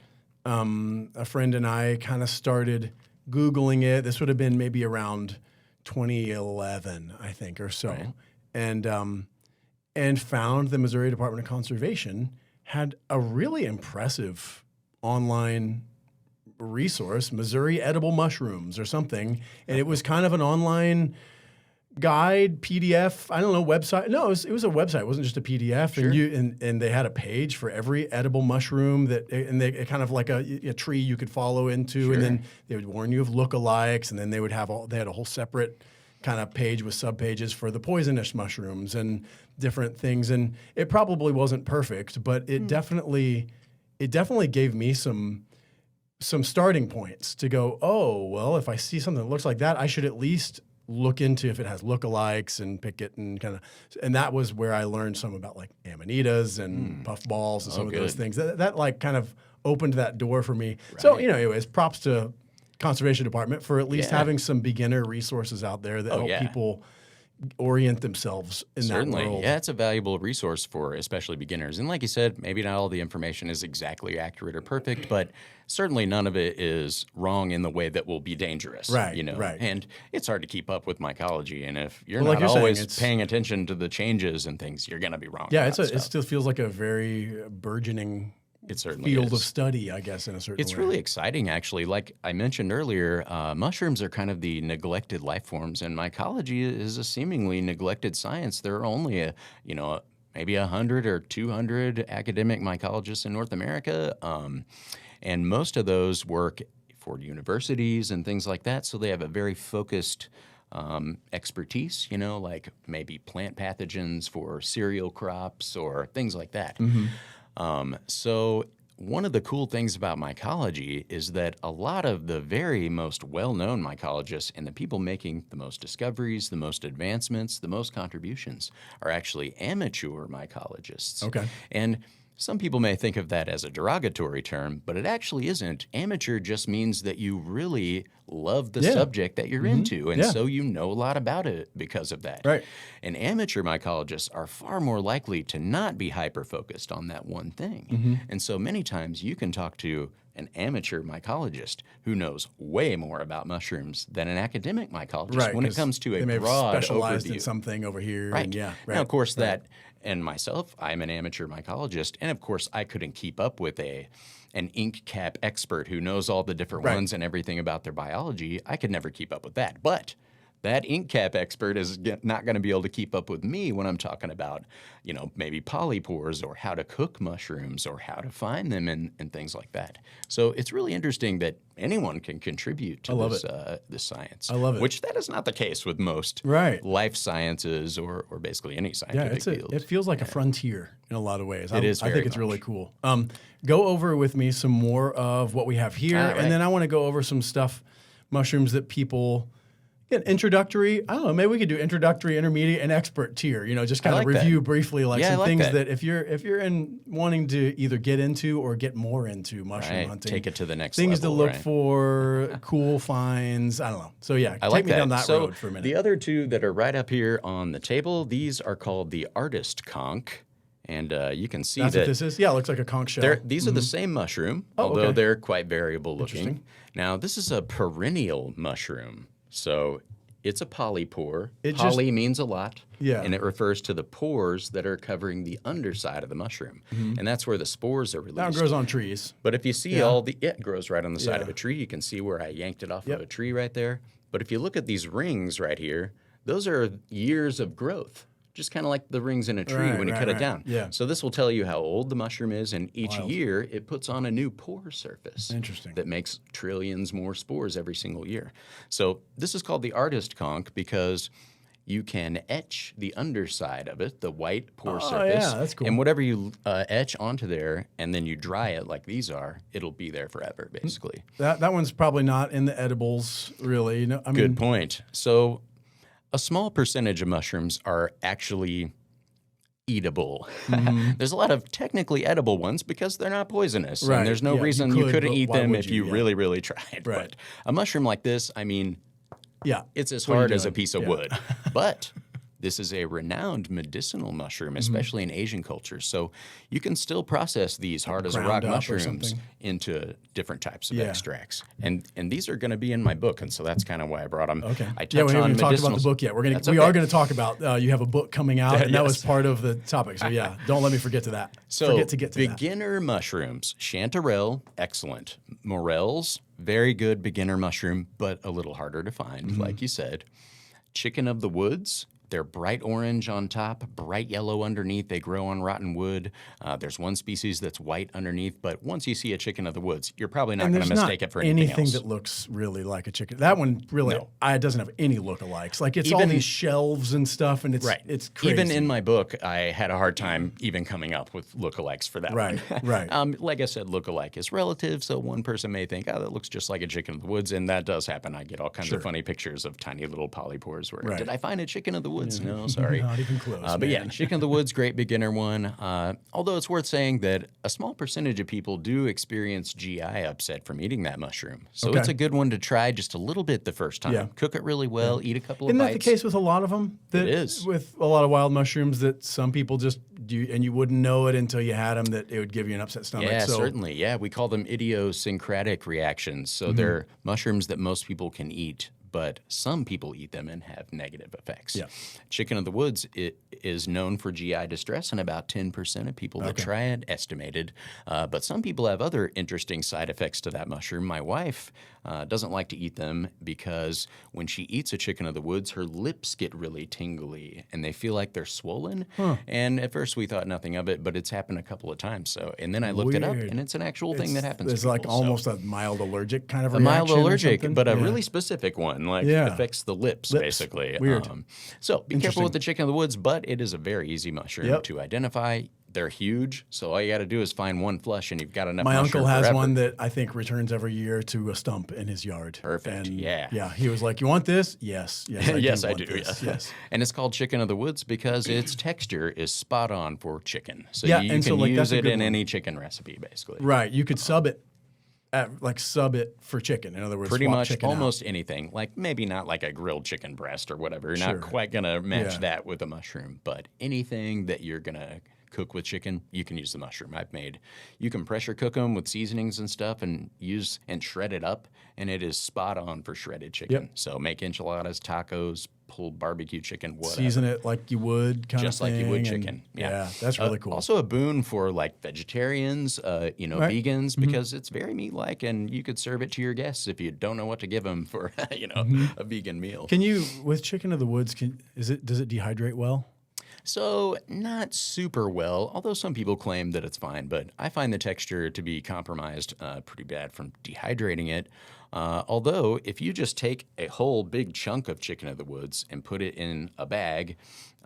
a friend and I kind of started Googling it. This would have been maybe around 2011, I think, or so. Right. And found the Missouri Department of Conservation had a really impressive online resource, Missouri Edible Mushrooms or something, and it was kind of an online guide, PDF, I don't know, website. No, it was a website. It wasn't just a PDF. Sure. And they had a page for every edible mushroom it kind of like a tree you could follow into, and then they would warn you of lookalikes, and then they had a whole separate kind of page with subpages for the poisonous mushrooms and different things. And it probably wasn't perfect, but it definitely gave me some starting points to go, oh, well, if I see something that looks like that, I should at least look into if it has lookalikes and pick it and that was where I learned some about like Amanitas and puffballs and some of those things. That like kind of opened that door for me. Right. So, anyways, props to Conservation Department for at least having some beginner resources out there that help people orient themselves in that world. Yeah, it's a valuable resource for especially beginners. And like you said, maybe not all the information is exactly accurate or perfect, but certainly none of it is wrong in the way that will be dangerous. Right, Right. And it's hard to keep up with mycology, and if you're Well, not like you're always saying, paying attention to the changes and things, you're going to be wrong. Yeah, about it stuff. still feels like a very burgeoning It certainly field is. of study, I guess, in a certain way. It's really exciting, actually. Like I mentioned earlier, mushrooms are kind of the neglected life forms, and mycology is a seemingly neglected science. There are only maybe 100 or 200 academic mycologists in North America, and most of those work for universities and things like that. So they have a very focused expertise, like maybe plant pathogens for cereal crops or things like that. So one of the cool things about mycology is that a lot of the very most well-known mycologists and the people making the most discoveries, the most advancements, the most contributions are actually amateur mycologists. Okay. And some people may think of that as a derogatory term, but it actually isn't. Amateur just means that you really love the subject that you're into, and so you know a lot about it because of that. Right. And amateur mycologists are far more likely to not be hyper-focused on that one thing. And so many times you can talk to an amateur mycologist who knows way more about mushrooms than an academic mycologist when it comes to a they may have broad specialized overview. in something over here. Right. And Now, of course, that, and myself, I'm an amateur mycologist, and of course, I couldn't keep up with an ink cap expert who knows all the different ones and everything about their biology. I could never keep up with that. But that ink cap expert is not going to be able to keep up with me when I'm talking about, maybe polypores or how to cook mushrooms or how to find them and things like that. So it's really interesting that anyone can contribute to this science. I love it. Which that is not the case with most life sciences or basically any scientific field. It feels like a frontier in a lot of ways. It is I very think it's much. really cool. Go over with me some more of what we have here, and then I want to go over some stuff, mushrooms that people... introductory, I don't know, maybe we could do introductory, intermediate, and expert tier, just kind of review briefly some things that if you're in wanting to either get into or get more into mushroom hunting. Take it to the next things level, to look for, cool finds, I don't know. So I take like me down that so road for a minute. The other two that are right up here on the table, these are called the artist conch. And you can see That's that what this is? Yeah, it looks like a conch shell. these are the same mushroom, although okay. they're quite variable looking. Now, this is a perennial mushroom. So it's a polypore. Poly means a lot. Yeah. And it refers to the pores that are covering the underside of the mushroom. And that's where the spores are released. That grows on trees. But if you see it grows right on the side of a tree. You can see where I yanked it off of a tree right there. But if you look at these rings right here, those are years of growth. Just kind of like the rings in a tree when you cut it down. Yeah. So this will tell you how old the mushroom is, and each year it puts on a new pore surface. Interesting. That makes trillions more spores every single year. So this is called the artist conch because you can etch the underside of it, the white pore surface. Yeah, that's cool. And whatever you etch onto there, and then you dry it like these are, it'll be there forever, basically. That one's probably not in the edibles, really. Good point. So a small percentage of mushrooms are actually eatable. There's a lot of technically edible ones because they're not poisonous. Right. And there's no Yeah, reason you you could, couldn't but eat why them would if you? you Yeah. really, really tried. Right. But a mushroom like this, it's as What are you hard as a doing? piece of Yeah. wood. But this is a renowned medicinal mushroom, especially in Asian cultures. So you can still process these hard as a rock Ground up or mushrooms something. into different types of extracts. And these are going to be in my book, and so that's kind of why I brought them. Okay. I touch We haven't on even talked about the medicinals. book yet. We That's are okay. going to talk about you have a book coming out, and that was Yes. part of the topic. So don't let me forget to that. So forget to get to that. beginner mushrooms, Chanterelle, excellent. Morels, very good beginner mushroom, but a little harder to find, like you said. Chicken of the woods. They're bright orange on top, bright yellow underneath. They grow on rotten wood. There's one species that's white underneath, but once you see a chicken of the woods, you're probably not And going to there's mistake not it for anything anything else. that looks really like a chicken. That one really, No. it doesn't have any lookalikes. Like it's all Even- these shelves and stuff, and it's crazy. Even in my book, I had a hard time even coming up with lookalikes for that Right, one. right. Like I said, lookalike is relative, so one person may think, oh, that looks just like a chicken of the woods, and that does happen. I get all kinds of funny pictures of tiny little polypores where, Right. did I find a chicken of the woods? No, sorry. Not even close. But yeah, man. chicken of the woods, great beginner one. Although it's worth saying that a small percentage of people do experience GI upset from eating that mushroom. So Okay. it's a good one to try just a little bit the first time. Yeah. Cook it really well, eat a couple Isn't of that bites. the case with a lot of them? It is. With a lot of wild mushrooms that some people just do, and you wouldn't know it until you had them, that it would give you an upset stomach. Yeah, so, certainly. Yeah, we call them idiosyncratic reactions. So they're mushrooms that most people can eat, but some people eat them and have negative effects. Yeah. Chicken of the woods is known for GI distress, and about 10% of people that try it estimated. But some people have other interesting side effects to that mushroom. My wife doesn't like to eat them because when she eats a chicken of the woods, her lips get really tingly and they feel like they're swollen. And at first we thought nothing of it, but it's happened a couple of times. So, and then I looked it up, Weird. and it's an actual thing that happens. It's to like people, almost a mild allergic kind of a reaction. mild or allergic, something. but a really specific one, like affects the lips. Basically. Weird. So be careful with the chicken of the woods, but it is a very easy mushroom to identify. They're huge, so all you got to do is find one flush, and you've got enough. My mushroom uncle has forever. one that I think returns every year to a stump in his yard. Perfect. And yeah. He was like, "You want this?" Yes. Yes, I want do. this. Yes. And it's called chicken of the woods because its texture is spot on for chicken. So Yeah, you and can so, like, use that's a it good in one. any chicken recipe, basically. Right. You could sub it for chicken. In other words, Pretty swap much chicken out. almost anything. Like maybe not like a grilled chicken breast or whatever. You're Sure. not quite going to match Yeah. that with a mushroom. But anything that you're going to cook with chicken, you can use the mushroom. You can pressure cook them with seasonings and stuff and shred it up. And it is spot on for shredded chicken. Yep. So make enchiladas, tacos, pulled barbecue chicken, whatever. Season it like you would, Just like you would and- chicken. Yeah, that's really cool. Also a boon for like vegetarians, Right. vegans, because it's very meat-like, and you could serve it to your guests if you don't know what to give them for, a vegan meal. Can you, with chicken of the woods, does it dehydrate well? So not super well, although some people claim that it's fine, but I find the texture to be compromised pretty bad from dehydrating it. Although if you just take a whole big chunk of chicken of the woods and put it in a bag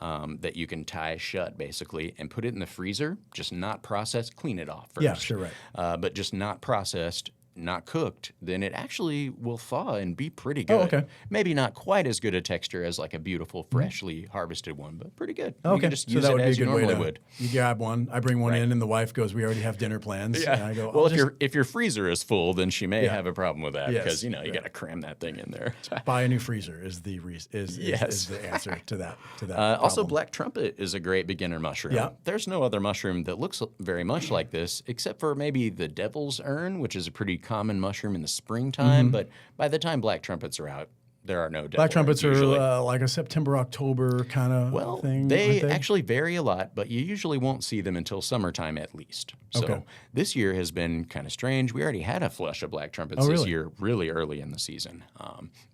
that you can tie shut basically and put it in the freezer, just not processed, clean it off first. Yeah, sure, right. But just not processed, not cooked, then it actually will thaw and be pretty good. Oh, okay. Maybe not quite as good a texture as like a beautiful, freshly harvested one, but pretty good. Okay, You can just so use that it would be a as you good way normally to. would. You grab one, I bring one Right. in, and the wife goes, "We already have dinner plans." And I go, Well, "I'll if your freezer is full, then she may Yeah. have a problem with that Yes, because you got to cram that thing in there. buy a new freezer." Is the Yes. is the answer to that Also, problem. black trumpet is a great beginner mushroom. Yeah. There's no other mushroom that looks very much like this, except for maybe the devil's urn, which is a pretty common mushroom in the springtime. But by the time black trumpets are out, there are no devil Black trumpets urns are usually. like a September, October kind of Well, thing. they aren't actually vary a lot, but you usually won't see them until summertime at least. So Okay. this year has been kind of strange. We already had a flush of black trumpets this really? year, really early in the season,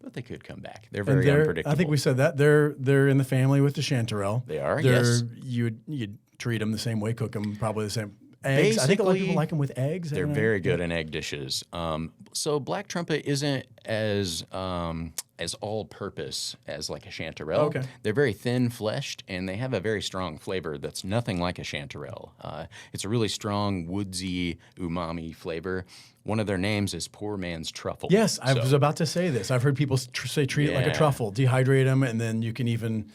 but they could come back. They're And very unpredictable. I think we said that they're in the family with the Chanterelle. They are, yes. You'd treat them the same way, cook them probably the same. Eggs. I think a lot of people Basically, like them with eggs. They're very good in egg dishes. So black trumpet isn't as all-purpose as like a chanterelle. Okay. They're very thin-fleshed, and they have a very strong flavor that's nothing like a chanterelle. It's a really strong, woodsy, umami flavor. One of their names is poor man's truffle. Yes, I So- was about to say this. I've heard people say treat it like a Yeah. truffle, dehydrate them, and then you can even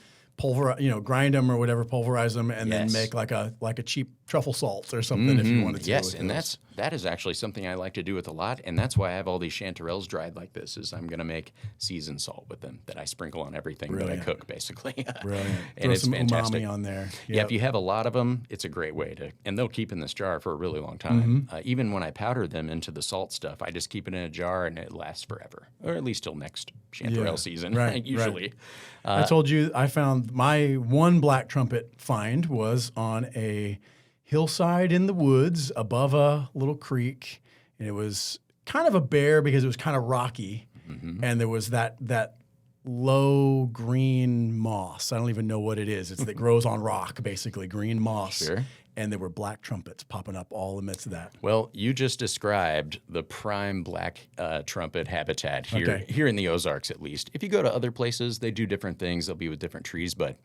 grind them or whatever, pulverize them, and then Yes. make like a cheap truffle salt or something if you wanted to. Yes, with and those. that is actually something I like to do with a lot, and that's why I have all these chanterelles dried like this. Is I'm going to make seasoned salt with them that I sprinkle on everything that I Brilliant. cook, basically. Brilliant. And Throw it's some fantastic. umami on there. Yeah, Yep. if you have a lot of them, it's a great way to, and they'll keep in this jar for a really long Mm-hmm. time. Even when I powder them into the salt stuff, I just keep it in a jar and it lasts forever, or at least till next chanterelle Yeah, season, right, usually. I told you I found my one black trumpet find was on a hillside in the woods above a little creek, and it was kind of a bare because it was kind of rocky, and there was that low green moss. I don't even know what it is. It's that grows on rock, basically green moss. Sure. And there were black trumpets popping up all amidst of that. Well, you just described the prime black trumpet habitat here in the Ozarks, at least. If you go to other places, they do different things. They'll be with different trees, but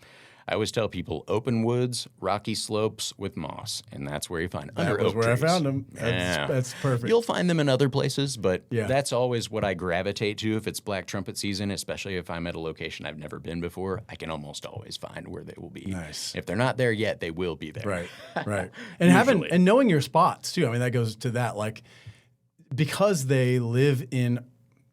I always tell people open woods, rocky slopes with moss, and that's where you find under That was oak where trees. I found them. Yeah. That's perfect. You'll find them in other places, but Yeah. that's always what I gravitate to if it's black trumpet season, especially if I'm at a location I've never been before. I can almost always find where they will be. Nice. If they're not there yet, they will be there. Right, right. And Usually. and knowing your spots too. I mean, that goes to that. Like, because they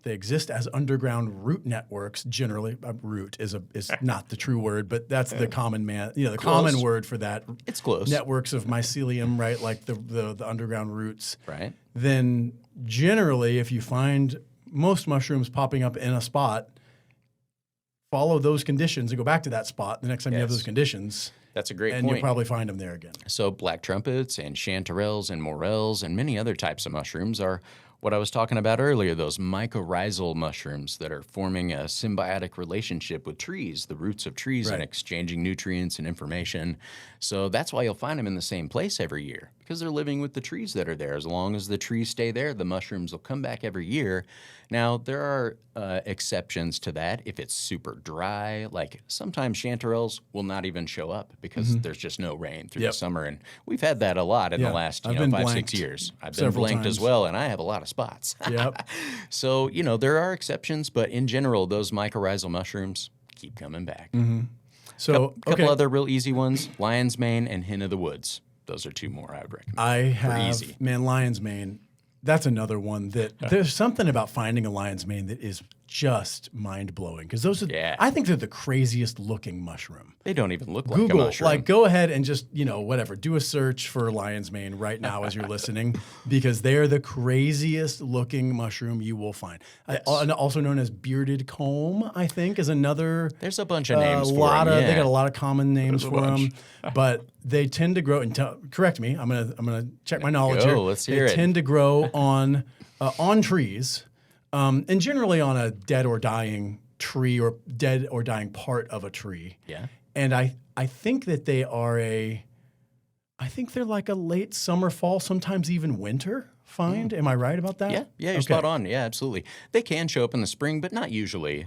exist as underground root networks. Generally, root is not the true word, but that's the common common word for that. It's close. Networks of mycelium, right? Like the underground roots. Right. Then generally, if you find most mushrooms popping up in a spot, follow those conditions and go back to that spot the next time you have Yes. those conditions. That's a great And point. you'll probably find them there again. So black trumpets and chanterelles and morels and many other types of mushrooms are what I was talking about earlier, those mycorrhizal mushrooms that are forming a symbiotic relationship with trees, the roots of trees, and Right. exchanging nutrients and information. So that's why you'll find them in the same place every year, because they're living with the trees that are there. As long as the trees stay there, the mushrooms will come back every year. Now, there are exceptions to that. If it's super dry, like sometimes chanterelles will not even show up because there's just no rain through the Yep. summer. And we've had that a lot in the Yeah. last I've been 5, blanked 6 years. I've been several blanked as times. well, and I have a lot of spots. Yep. So, there are exceptions, but in general, those mycorrhizal mushrooms keep coming back. So, Couple okay. other real easy ones, lion's mane and hen of the woods. Those are two more I would recommend. I have, easy. man, lion's mane. That's another one that there's something about finding a lion's mane that is just mind blowing because those are, Yeah. I think they're the craziest looking mushroom. They don't even look like a Google, mushroom. like, go ahead and just, whatever, do a search for lion's mane right now as you're listening because they're the craziest looking mushroom you will find. Also known as bearded comb, I think, is another. There's a bunch of names for them. They got a lot of common names for them, but they tend to grow. And correct me, I'm gonna check my knowledge Go, here. let's hear they it. tend to grow on trees, and generally on a dead or dying tree or dead or dying part of a tree. Yeah. And I think that they are I think they're like a late summer, fall, sometimes even winter find. Am I right about that? Yeah, you're Okay. spot on. Yeah, absolutely. They can show up in the spring, but not usually.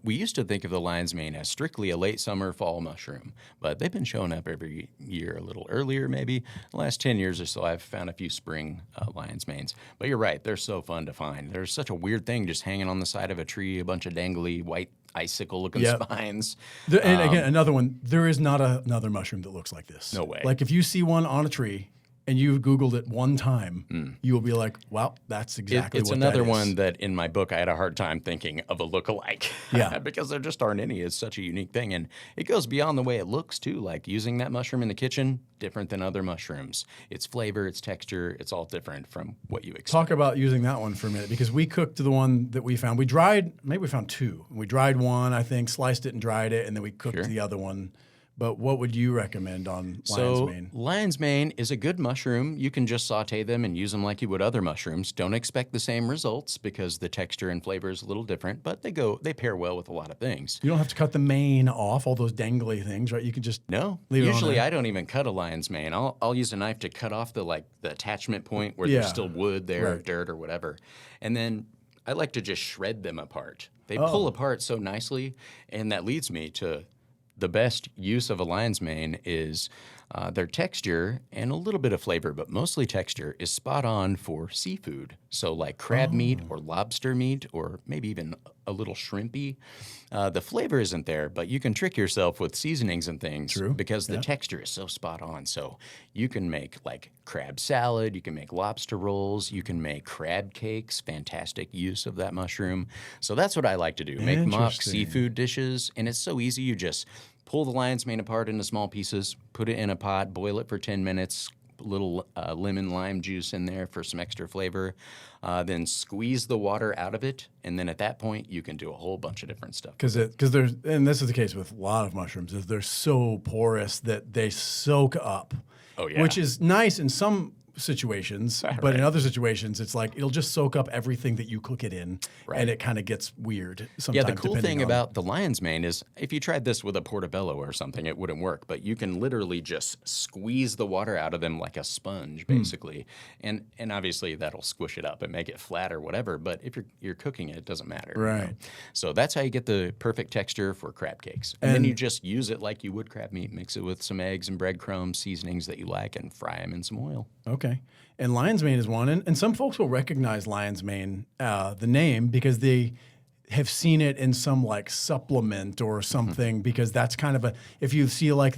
We used to think of the lion's mane as strictly a late summer, fall mushroom, but they've been showing up every year a little earlier, maybe. The last 10 years or so, I've found a few spring lion's manes. But you're right, they're so fun to find. They're such a weird thing just hanging on the side of a tree, a bunch of dangly white icicle-looking Yep. spines. And again, another one, there is not another mushroom that looks like this. No way. Like if you see one on a tree and you've Googled it one time, you will be like, wow, that's exactly It's what another that is. one that in my book I had a hard time thinking of a look-alike. Yeah. Because there just aren't any. It's such a unique thing. And it goes beyond the way it looks, too. Like using that mushroom in the kitchen, different than other mushrooms. Its flavor, its texture, it's all different from what you expect. Talk about using that one for a minute because we cooked the one that we found. We found two. We dried one, I think, sliced it and dried it, and then we cooked Sure. the other one. But what would you recommend on lion's So mane? lion's mane is a good mushroom. You can just saute them and use them like you would other mushrooms. Don't expect the same results because the texture and flavor is a little different, but they pair well with a lot of things. You don't have to cut the mane off, all those dangly things, right? You can just No, leave it on usually there. I don't even cut a lion's mane. I'll use a knife to cut off the attachment point where Yeah. there's still wood there, or Right. dirt or whatever, and then I like to just shred them apart. They pull apart so nicely, and that leads me to the best use of a lion's mane is their texture and a little bit of flavor, but mostly texture is spot on for seafood. So like crab meat or lobster meat or maybe even a little shrimpy. The flavor isn't there, but you can trick yourself with seasonings and things because the texture is so spot on. So you can make like crab salad, you can make lobster rolls, you can make crab cakes, fantastic use of that mushroom. So that's what I like to do, make mock Interesting. seafood dishes, and it's so easy. You just pull the lion's mane apart into small pieces, put it in a pot, boil it for 10 minutes, a little lemon lime juice in there for some extra flavor, then squeeze the water out of it, and then at that point you can do a whole bunch of different stuff. Because there's, and this is the case with a lot of mushrooms, is they're so porous that they soak up. Oh, yeah. Which is nice in some situations, but in other situations, it's like it'll just soak up everything that you cook it in, and it kind of gets weird sometimes. Yeah, the cool depending thing on- about the lion's mane is if you tried this with a portobello or something, it wouldn't work. But you can literally just squeeze the water out of them like a sponge, basically. And obviously that'll squish it up and make it flat or whatever. But if you're cooking it, it doesn't matter. you know? Right. So that's how you get the perfect texture for crab cakes. And then you just use it like you would crab meat. Mix it with some eggs and breadcrumbs, seasonings that you like, and fry them in some oil. Okay. And lion's mane is one. And some folks will recognize lion's mane, the name, because they have seen it in some like supplement or something, because that's kind of if you see like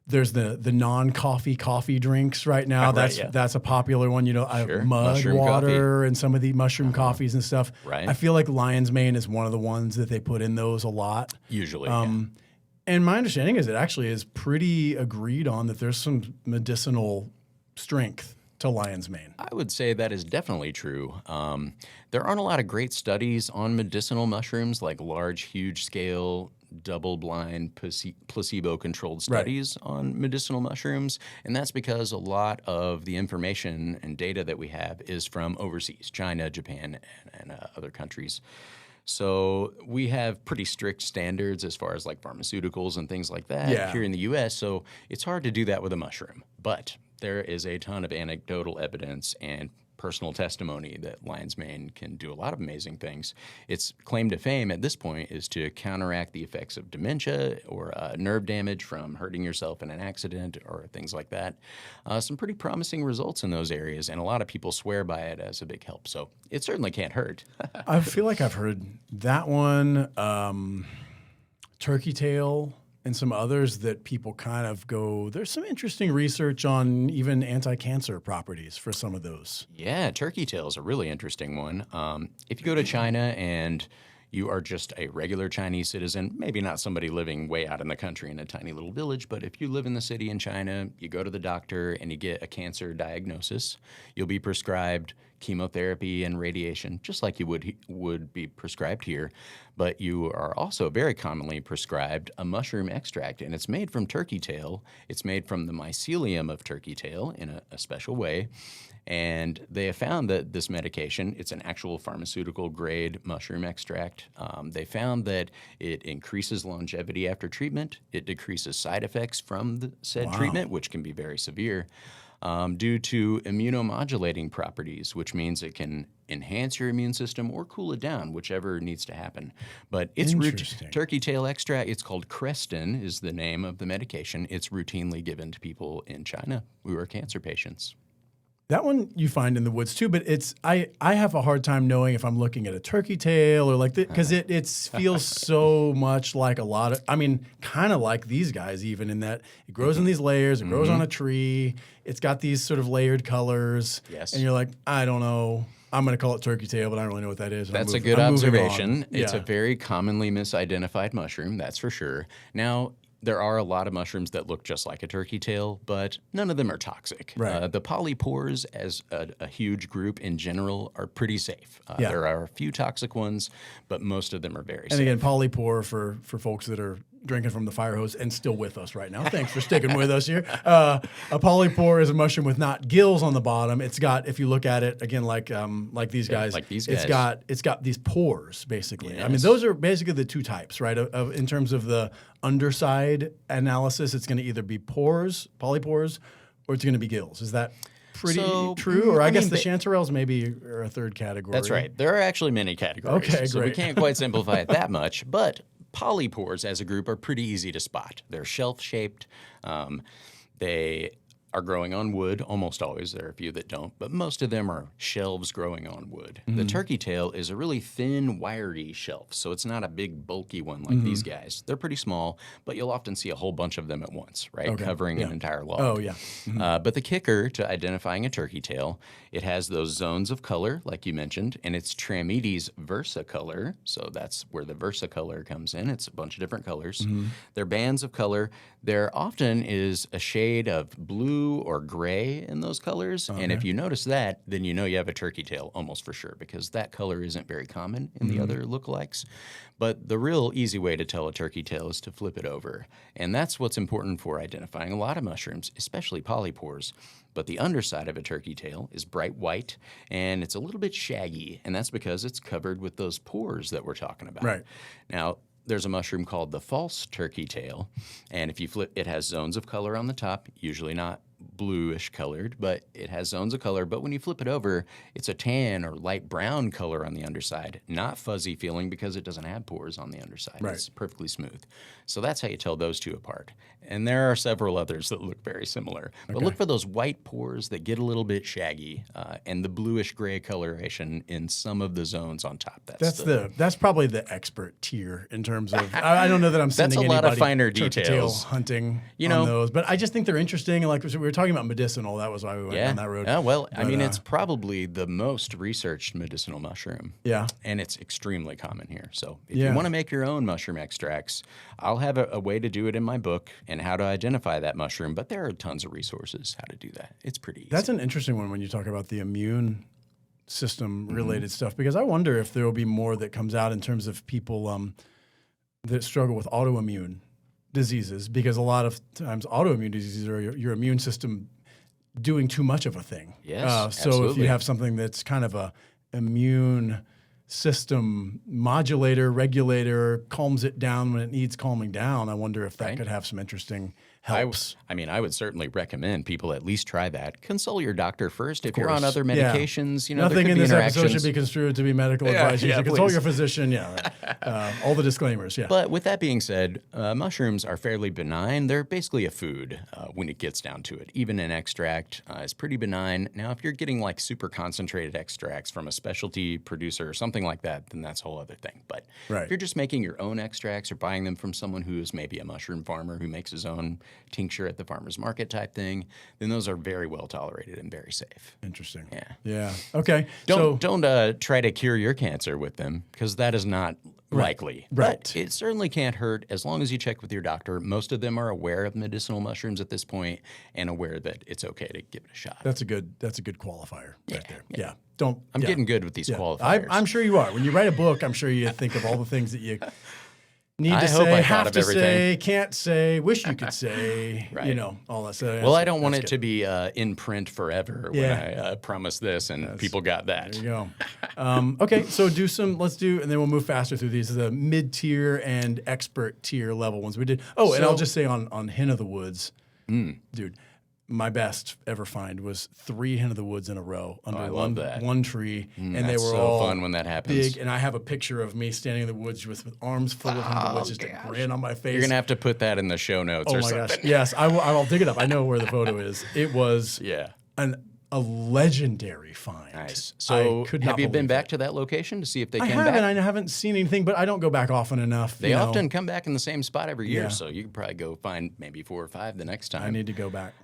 there's the non-coffee coffee drinks right now. That's a popular one. Sure. Mud Mushroom water and some of the mushroom coffees and stuff. Right. I feel like lion's mane is one of the ones that they put in those a lot. Usually. And my understanding is it actually is pretty agreed on that there's some medicinal strength to lion's mane? I would say that is definitely true. There aren't a lot of great studies on medicinal mushrooms, like large, huge scale, double-blind, placebo-controlled studies on medicinal mushrooms. And that's because a lot of the information and data that we have is from overseas, China, Japan, and other countries. So we have pretty strict standards as far as like pharmaceuticals and things like that here in the U.S., so it's hard to do that with a mushroom. But there is a ton of anecdotal evidence and personal testimony that lion's mane can do a lot of amazing things. Its claim to fame at this point is to counteract the effects of dementia or nerve damage from hurting yourself in an accident or things like that. Some pretty promising results in those areas, and a lot of people swear by it as a big help. So it certainly can't hurt. I feel like I've heard that one, turkey tail, and some others that people kind of go, there's some interesting research on even anti-cancer properties for some of those. Yeah, turkey tail is a really interesting one. If you go to China and you are just a regular Chinese citizen, maybe not somebody living way out in the country in a tiny little village, but if you live in the city in China, you go to the doctor and you get a cancer diagnosis, you'll be prescribed chemotherapy and radiation, just like you would be prescribed here. But you are also very commonly prescribed a mushroom extract, and it's made from turkey tail. It's made from the mycelium of turkey tail in a special way. And they have found that this medication, it's an actual pharmaceutical grade mushroom extract. They found that it increases longevity after treatment. It decreases side effects from the said treatment, which can be very severe, due to immunomodulating properties, which means it can enhance your immune system or cool it down, whichever needs to happen. But it's turkey tail extract. It's called Crestin is the name of the medication. It's routinely given to people in China who are cancer patients. That one you find in the woods too, but it's I have a hard time knowing if I'm looking at a turkey tail or like because it feels so much like a lot of, I mean, kind of like these guys even in that it grows in these layers, it grows on a tree, it's got these sort of layered colors, and you're like, I don't know. I'm going to call it turkey tail, but I don't really know what that is. That's a good observation. It's a very commonly misidentified mushroom, that's for sure. Now, there are a lot of mushrooms that look just like a turkey tail, but none of them are toxic. Right. The polypores, as a huge group in general, are pretty safe. There are a few toxic ones, but most of them are very safe. And again, polypore for folks that are drinking from the fire hose and still with us right now. Thanks for sticking with us here. A polypore is a mushroom with not gills on the bottom. It's got, if you look at it again, like these guys, it's got these pores basically. Yes. I mean, those are basically the two types, right? Of in terms of the underside analysis, it's going to either be pores, polypores, or it's going to be gills. Is that pretty true? Or I guess the Chanterelles maybe are a third category. That's right. There are actually many categories. Okay, so great. We can't quite simplify it that much, but polypores as a group are pretty easy to spot. They're shelf-shaped. They are growing on wood almost always. There are a few that don't, but most of them are shelves growing on wood. The turkey tail is a really thin, wiry shelf, so it's not a big, bulky one like these guys. They're pretty small, but you'll often see a whole bunch of them at once, right? Covering an entire log. Oh, yeah. But the kicker to identifying a turkey tail, it has those zones of color, like you mentioned, and it's Trametes versicolor, so that's where the versicolor comes in. It's a bunch of different colors. They're bands of color. There often is a shade of blue or gray in those colors, and if you notice that, then you know you have a turkey tail almost for sure, because that color isn't very common in the other lookalikes. But the real easy way to tell a turkey tail is to flip it over, and that's what's important for identifying a lot of mushrooms, especially polypores. But the underside of a turkey tail is bright white, and it's a little bit shaggy, and that's because it's covered with those pores that we're talking about. Right. Now, there's a mushroom called the false turkey tail, and if you flip, it has zones of color on the top, usually not bluish colored, but it has zones of color. But when you flip it over, it's a tan or light brown color on the underside, not fuzzy feeling because it doesn't have pores on the underside. Right. It's perfectly smooth. So that's how you tell those two apart. And there are several others that look very similar. But look for those white pores that get a little bit shaggy, and the bluish gray coloration in some of the zones on top. That's probably the expert tier in terms of. I don't know that I'm sending that's a lot of anybody finer turkey details tail hunting on those, but I just think they're interesting. And like we were talking talking about medicinal. That was why we went down that road. Well, I But, mean, it's probably the most researched medicinal mushroom. Yeah. And it's extremely common here. So if Yeah. you want to make your own mushroom extracts, I'll have a way to do it in my book and how to identify that mushroom. But there are tons of resources how to do that. It's pretty easy. That's an interesting one when you talk about the immune system related stuff, because I wonder if there will be more that comes out in terms of people that struggle with autoimmune diseases, because a lot of times autoimmune diseases are your immune system doing too much of a thing. Yes, so if absolutely. you have something that's kind of a immune system modulator, regulator, calms it down when it needs calming down, I wonder if that could have some interesting helps. I mean, I would certainly recommend people at least try that. Consult your doctor first. If you're on other medications, you know, nothing there in could be this episode interactions. should be construed to be medical advice. You yeah, should consult please. your physician. All the disclaimers. Yeah. But with that being said, mushrooms are fairly benign. They're basically a food when it gets down to it. Even an extract is pretty benign. Now, if you're getting like super concentrated extracts from a specialty producer or something like that, then that's a whole other thing. But if you're just making your own extracts or buying them from someone who's maybe a mushroom farmer who makes his own tincture at the farmer's market type thing, then those are very well tolerated and very safe. Interesting. Yeah. Yeah. Okay. Don't try to cure your cancer with them, because that is not likely. Right. But it certainly can't hurt as long as you check with your doctor. Most of them are aware of medicinal mushrooms at this point and aware that it's okay to give it a shot. That's a good qualifier right there. Yeah. Don't. I'm getting good with these Yeah. qualifiers. I'm sure you are. When you write a book, I'm sure you think of all the things that you need to I say, hope I thought have of to everything. say, can't say, wish you could say, all that stuff. Well, I don't want it to be in print forever when Yeah. I promise this and people got that. There you go. Okay, so let's do, and then we'll move faster through these. The mid-tier and expert tier level ones we did. Oh, and I'll just say on Hen of the Woods, dude, my best eever find was 3 Hen of the Woods in a row under I love that. one tree, and they That's were so all fun when that happens. big. And I have a picture of me standing in the woods with arms full of Hen of the Woods, just a grin on my face. You're going to have to put that in the show notes Oh or my something. gosh! Yes, I'll dig it up. I know where the photo is. It was Yeah. a legendary find. Nice. I So could not have you been believe back it. to that location to see if they I came haven't. back? I haven't seen anything, but I don't go back often enough. They often come back in the same spot every year, Yeah. so you could probably go find maybe 4 or 5 the next time. I need to go back.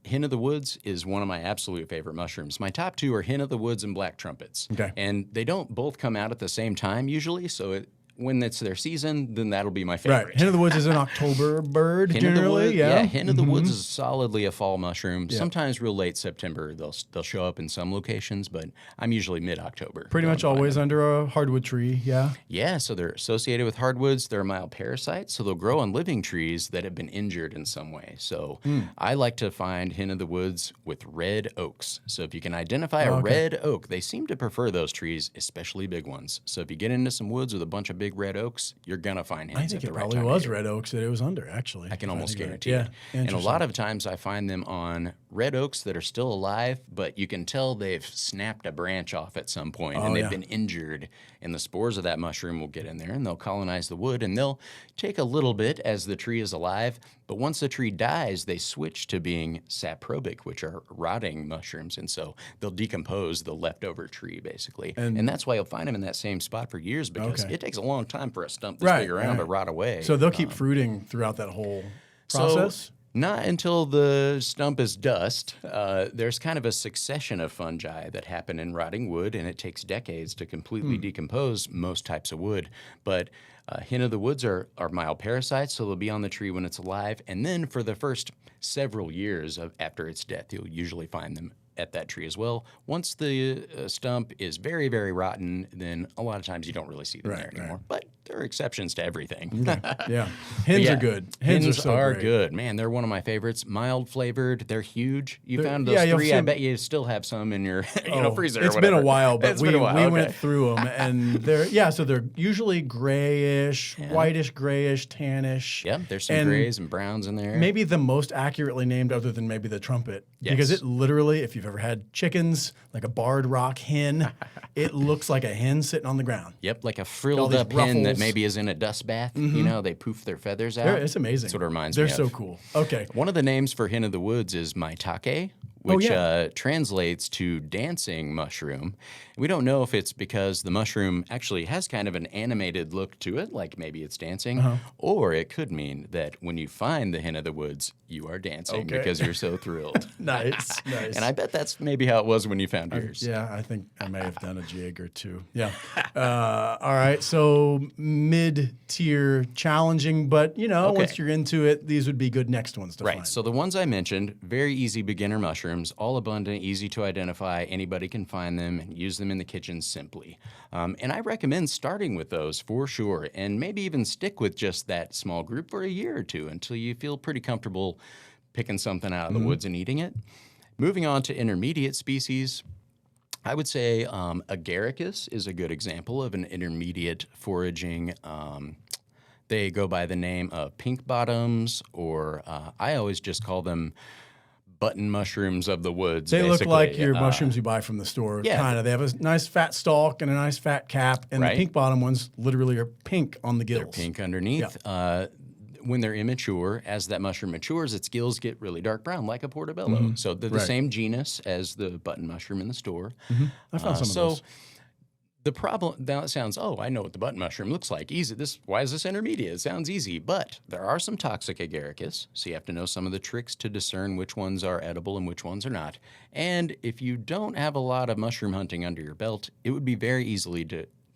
Hen of the Woods is one of my absolute favorite mushrooms. My top 2 are Hen of the Woods and Black Trumpets. Okay. And they don't both come out at the same time usually, so when it's their season, then that'll be my favorite. Right. Hen of the Woods is an October bird Hen of the generally. Woods, Yeah. Hen of the Woods is solidly a fall mushroom. Sometimes real late September, they'll show up in some locations, but I'm usually mid-October. Pretty much always under a hardwood tree. Yeah. Yeah, so they're associated with hardwoods. They're a mild parasite, so they'll grow on living trees that have been injured in some way. So I like to find Hen of the Woods with red oaks. So if you can identify a red oak, they seem to prefer those trees, especially big ones. So if you get into some woods with a bunch of big red oaks, you're going to find hens I think at it the right probably time. was red oaks that it was under, actually. I can almost guarantee Yeah. it. And a Interesting. lot of times I find them on red oaks that are still alive, but you can tell they've snapped a branch off at some point and they've been injured. And the spores of that mushroom will get in there and they'll colonize the wood, and they'll take a little bit as the tree is alive. But once the tree dies, they switch to being saprobic, which are rotting mushrooms. And so they'll decompose the leftover tree, basically. And that's why you'll find them in that same spot for years, because it takes a long time for a stump this big around to rot away. So they'll keep fruiting throughout that whole process? So not until the stump is dust. There's kind of a succession of fungi that happen in rotting wood, and it takes decades to completely decompose most types of wood. But Hen of the Woods are mild parasites, so they'll be on the tree when it's alive. And then for the first several years after its death, you'll usually find them at that tree as well. Once the stump is very, very rotten, then a lot of times you don't really see them there anymore. But there are exceptions to everything. Yeah. Hens are good. Hens are so great. good. Man, they're one of my favorites. Mild flavored. They're huge. You found those yeah, you'll 3. see I 'em- bet you still have some in your freezer or It's whatever. been a while, but It's we been a while. went Okay. through them, and so they're usually grayish, whitish, grayish, tannish. Yeah, there's some And grays and browns in there. Maybe the most accurately named, other than maybe the trumpet, because it literally, if you've ever had chickens, like a barred rock hen, it looks like a hen sitting on the ground. Yep, like a All frilled these up hen that ruffles. maybe is in a dust bath. You know, they poof their feathers out. It's amazing. That's what it reminds They're me so of. cool. Okay. One of the names for Hen of the Woods is maitake, which translates to dancing mushroom. We don't know if it's because the mushroom actually has kind of an animated look to it, like maybe it's dancing, or it could mean that when you find the hen of the woods, you are dancing because you're so thrilled. Nice. And I bet that's maybe how it was when you found yours. Yeah, I think I may have done a jig or two. Yeah. All right. So mid-tier, challenging, but once you're into it, these would be good next ones to find. Right. So the ones I mentioned, very easy beginner mushrooms, all abundant, easy to identify. Anybody can find them and use them in the kitchen simply. And I recommend starting with those for sure, and maybe even stick with just that small group for a year or two until you feel pretty comfortable picking something out of the woods and eating it. Moving on to intermediate species, I would say agaricus is a good example of an intermediate foraging. They go by the name of pink bottoms, or I always just call them button mushrooms of the woods. They basically. look like your mushrooms you buy from the store, kind of. They have a nice fat stalk and a nice fat cap, and the pink bottom ones literally are pink on the gills. They're pink underneath. Yeah. When they're immature, as that mushroom matures, its gills get really dark brown, like a portobello. So they're the same genus as the button mushroom in the store. I found some of those. The problem, now it sounds, I know what the button mushroom looks like. Easy. Why is this intermediate? It sounds easy, but there are some toxic agaricus, so you have to know some of the tricks to discern which ones are edible and which ones are not. And if you don't have a lot of mushroom hunting under your belt, it would be very easily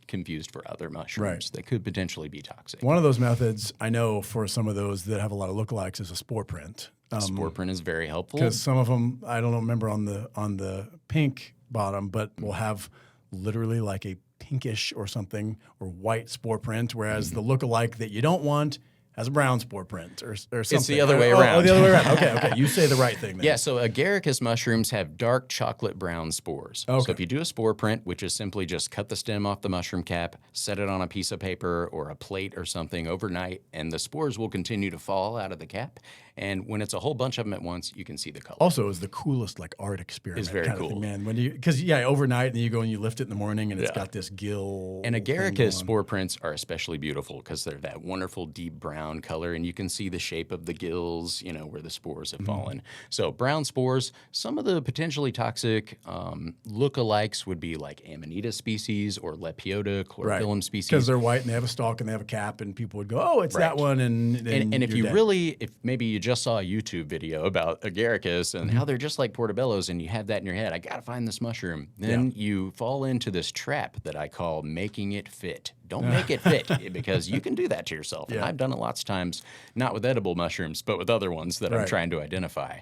confused for other mushrooms that could potentially be toxic. One of those methods I know for some of those that have a lot of lookalikes is a spore print. Spore print is very helpful because some of them, I don't remember on the pink bottom, but will have literally like a pinkish or something or white spore print, whereas the lookalike that you don't want has a brown spore print or something. It's the other way around. Oh, the other way around. Okay. You say the right thing then. Yeah, so agaricus mushrooms have dark chocolate brown spores. Okay. So if you do a spore print, which is simply just cut the stem off the mushroom cap, set it on a piece of paper or a plate or something overnight, and the spores will continue to fall out of the cap. And when it's a whole bunch of them at once, you can see the color. Also, is the coolest like art experiment. It's very cool, man. When because overnight, and then you go and you lift it in the morning, and it's got this gill. And agaricus spore prints are especially beautiful because they're that wonderful deep brown color, and you can see the shape of the gills, where the spores have fallen. So brown spores. Some of the potentially toxic lookalikes would be like Amanita species or Lepiota, chlorophyllum species, because they're white and they have a stalk and they have a cap, and people would go, "Oh, it's that one." And if you really, if maybe you just saw a YouTube video about agaricus and how they're just like portobellos, and you have that in your head, I got to find this mushroom. Then you fall into this trap that I call making it fit. Don't make it fit because you can do that to yourself. And I've done it lots of times, not with edible mushrooms, but with other ones that I'm trying to identify.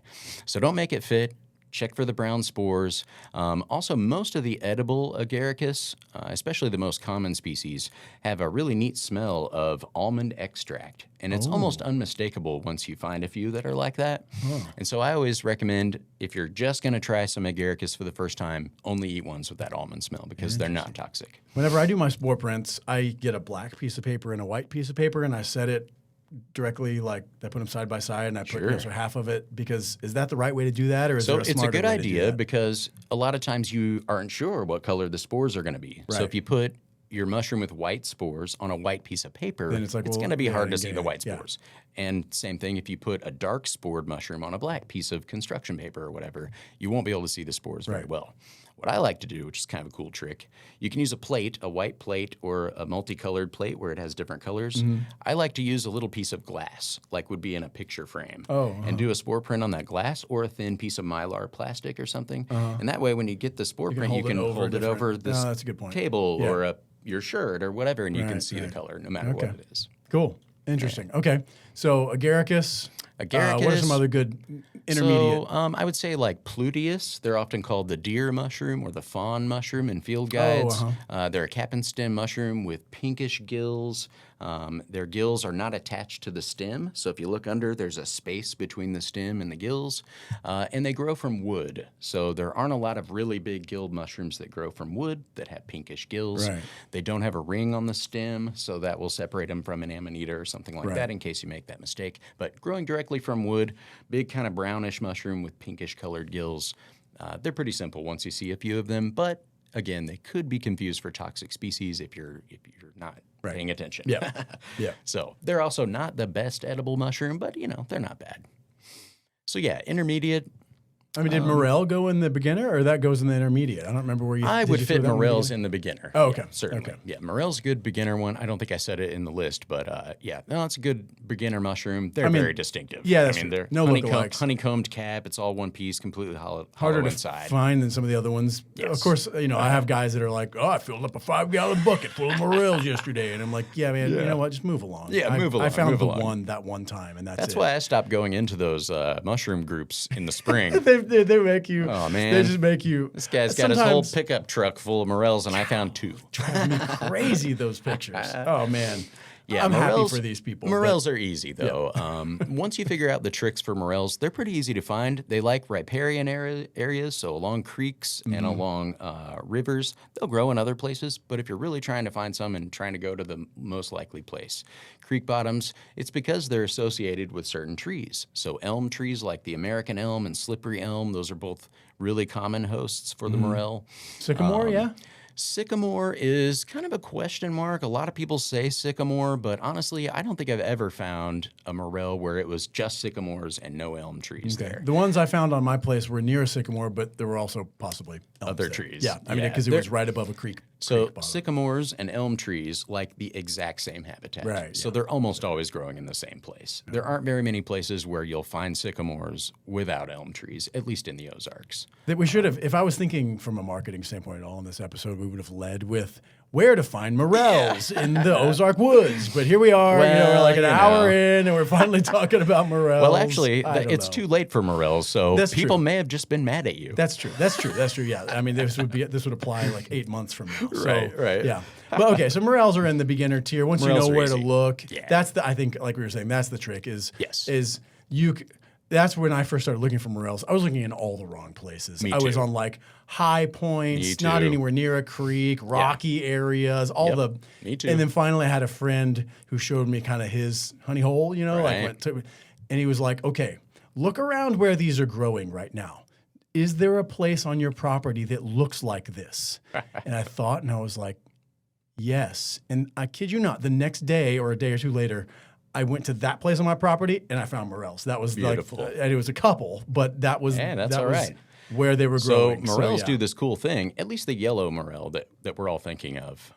So don't make it fit. Check for the brown spores. Also, most of the edible agaricus, especially the most common species, have a really neat smell of almond extract. And it's almost unmistakable once you find a few that are like that. And so I always recommend, if you're just going to try some agaricus for the first time, only eat ones with that almond smell because they're not toxic. Whenever I do my spore prints, I get a black piece of paper and a white piece of paper, and I set it directly, like I put them side by side, and I put half of it, because is that the right way to do that, or is there a smarter way to do that? So it's a good idea because a lot of times you aren't sure what color the spores are going to be. So if you put your mushroom with white spores on a white piece of paper, then it's going to be hard to see the white spores. And same thing if you put a dark spored mushroom on a black piece of construction paper or whatever, you won't be able to see the spores very well. What I like to do, which is kind of a cool trick, you can use a plate, a white plate or a multicolored plate where it has different colors. I like to use a little piece of glass, like would be in a picture frame, and do a spore print on that glass or a thin piece of Mylar plastic or something. And that way when you get the spore print, you can hold it over this that's a good point. table or your shirt or whatever, and you can see the color no matter what it is. Cool. Interesting. Okay. So agaricus. What are some other good intermediate? So I would say like Pluteus. They're often called the deer mushroom or the fawn mushroom in field guides. They're a cap and stem mushroom with pinkish gills. Their gills are not attached to the stem, so if you look under, there's a space between the stem and the gills. And they grow from wood, so there aren't a lot of really big gilled mushrooms that grow from wood that have pinkish gills. They don't have a ring on the stem, so that will separate them from an amanita or something like that in case you make that mistake. But growing directly from wood, big kind of brownish mushroom with pinkish colored gills. They're pretty simple once you see a few of them, but again, they could be confused for toxic species if you're not paying attention. So they're also not the best edible mushroom, but they're not bad. So intermediate, I mean, did Morel go in the beginner or that goes in the intermediate? I don't remember where you. I did would you fit throw that Morels in the beginner. Oh, okay. Yeah, certainly. Okay. Yeah, Morel's a good beginner one. I don't think I said it in the list, but yeah, no, it's a good beginner mushroom. They're very distinctive. yeah, that's I mean, true. they're No lookalikes. honeycombed cap. It's all one piece, completely hollow Harder to inside. find than some of the other ones. Yes. Of course, I have guys that are like, "Oh, I filled up a 5-gallon bucket full of Morels yesterday," and I'm like, "Yeah, man, you know what? Just move along." Yeah, move along, I found move the along. one time, and That's it. why I stopped going into those mushroom groups in the spring. they make you. Oh, man. They just make you. This guy's got his whole sometimes pickup truck full of Morels, and I found 2. drive me crazy. Those pictures. Oh man. Yeah, I'm Morels, happy for these people. but- Morels are easy though. Once you figure out the tricks for Morels, they're pretty easy to find. They like riparian areas, so along creeks and along rivers. They'll grow in other places, but if you're really trying to find some and trying to go to the most likely place, creek bottoms, it's because they're associated with certain trees. So elm trees like the American elm and slippery elm, those are both really common hosts for the Morel. Sycamore, yeah. Sycamore is kind of a question mark. A lot of people say sycamore, but honestly, I don't think I've ever found a Morel where it was just sycamores and no elm trees there. The ones I found on my place were near a sycamore, but there were also possibly elms Other there. trees. Yeah, I mean, Yeah, because it was right above a creek. So creek bottom. sycamores and elm trees like the exact same habitat. Right, So they're almost always growing in the same place. There aren't very many places where you'll find sycamores without elm trees, at least in the Ozarks. That we should have, if I was thinking from a marketing standpoint at all in this episode, we would have led with where to find Morels in the Ozark woods. But here we are, we're like an hour in, and we're finally talking about Morels. Well, actually, I don't it's know. too late for Morels, so That's people true. may have just been mad at you. That's true. Yeah. I mean, this would apply like 8 months from now. So, Right. Yeah. But okay, so Morels are in the beginner tier. Once Morels you know are where to easy. look, Yeah. that's I think, like we were saying, that's the trick. Yes. That's when I first started looking for Morels. I was looking in all the wrong places. Me I was too. on like high points, Me not too. anywhere near a creek, rocky areas, all Yep. the. Me too. And then finally, I had a friend who showed me kind of his honey hole. Right. And he was like, "Okay, look around where these are growing right now. Is there a place on your property that looks like this?" And I thought, and I was like, "Yes." And I kid you not, the next day or a day or two later, I went to that place on my property and I found Morels. That was Beautiful. and it was a couple, but that was Yeah, that's that all was right. where they were So growing. Morels yeah. do this cool thing, at least the yellow Morel that we're all thinking of.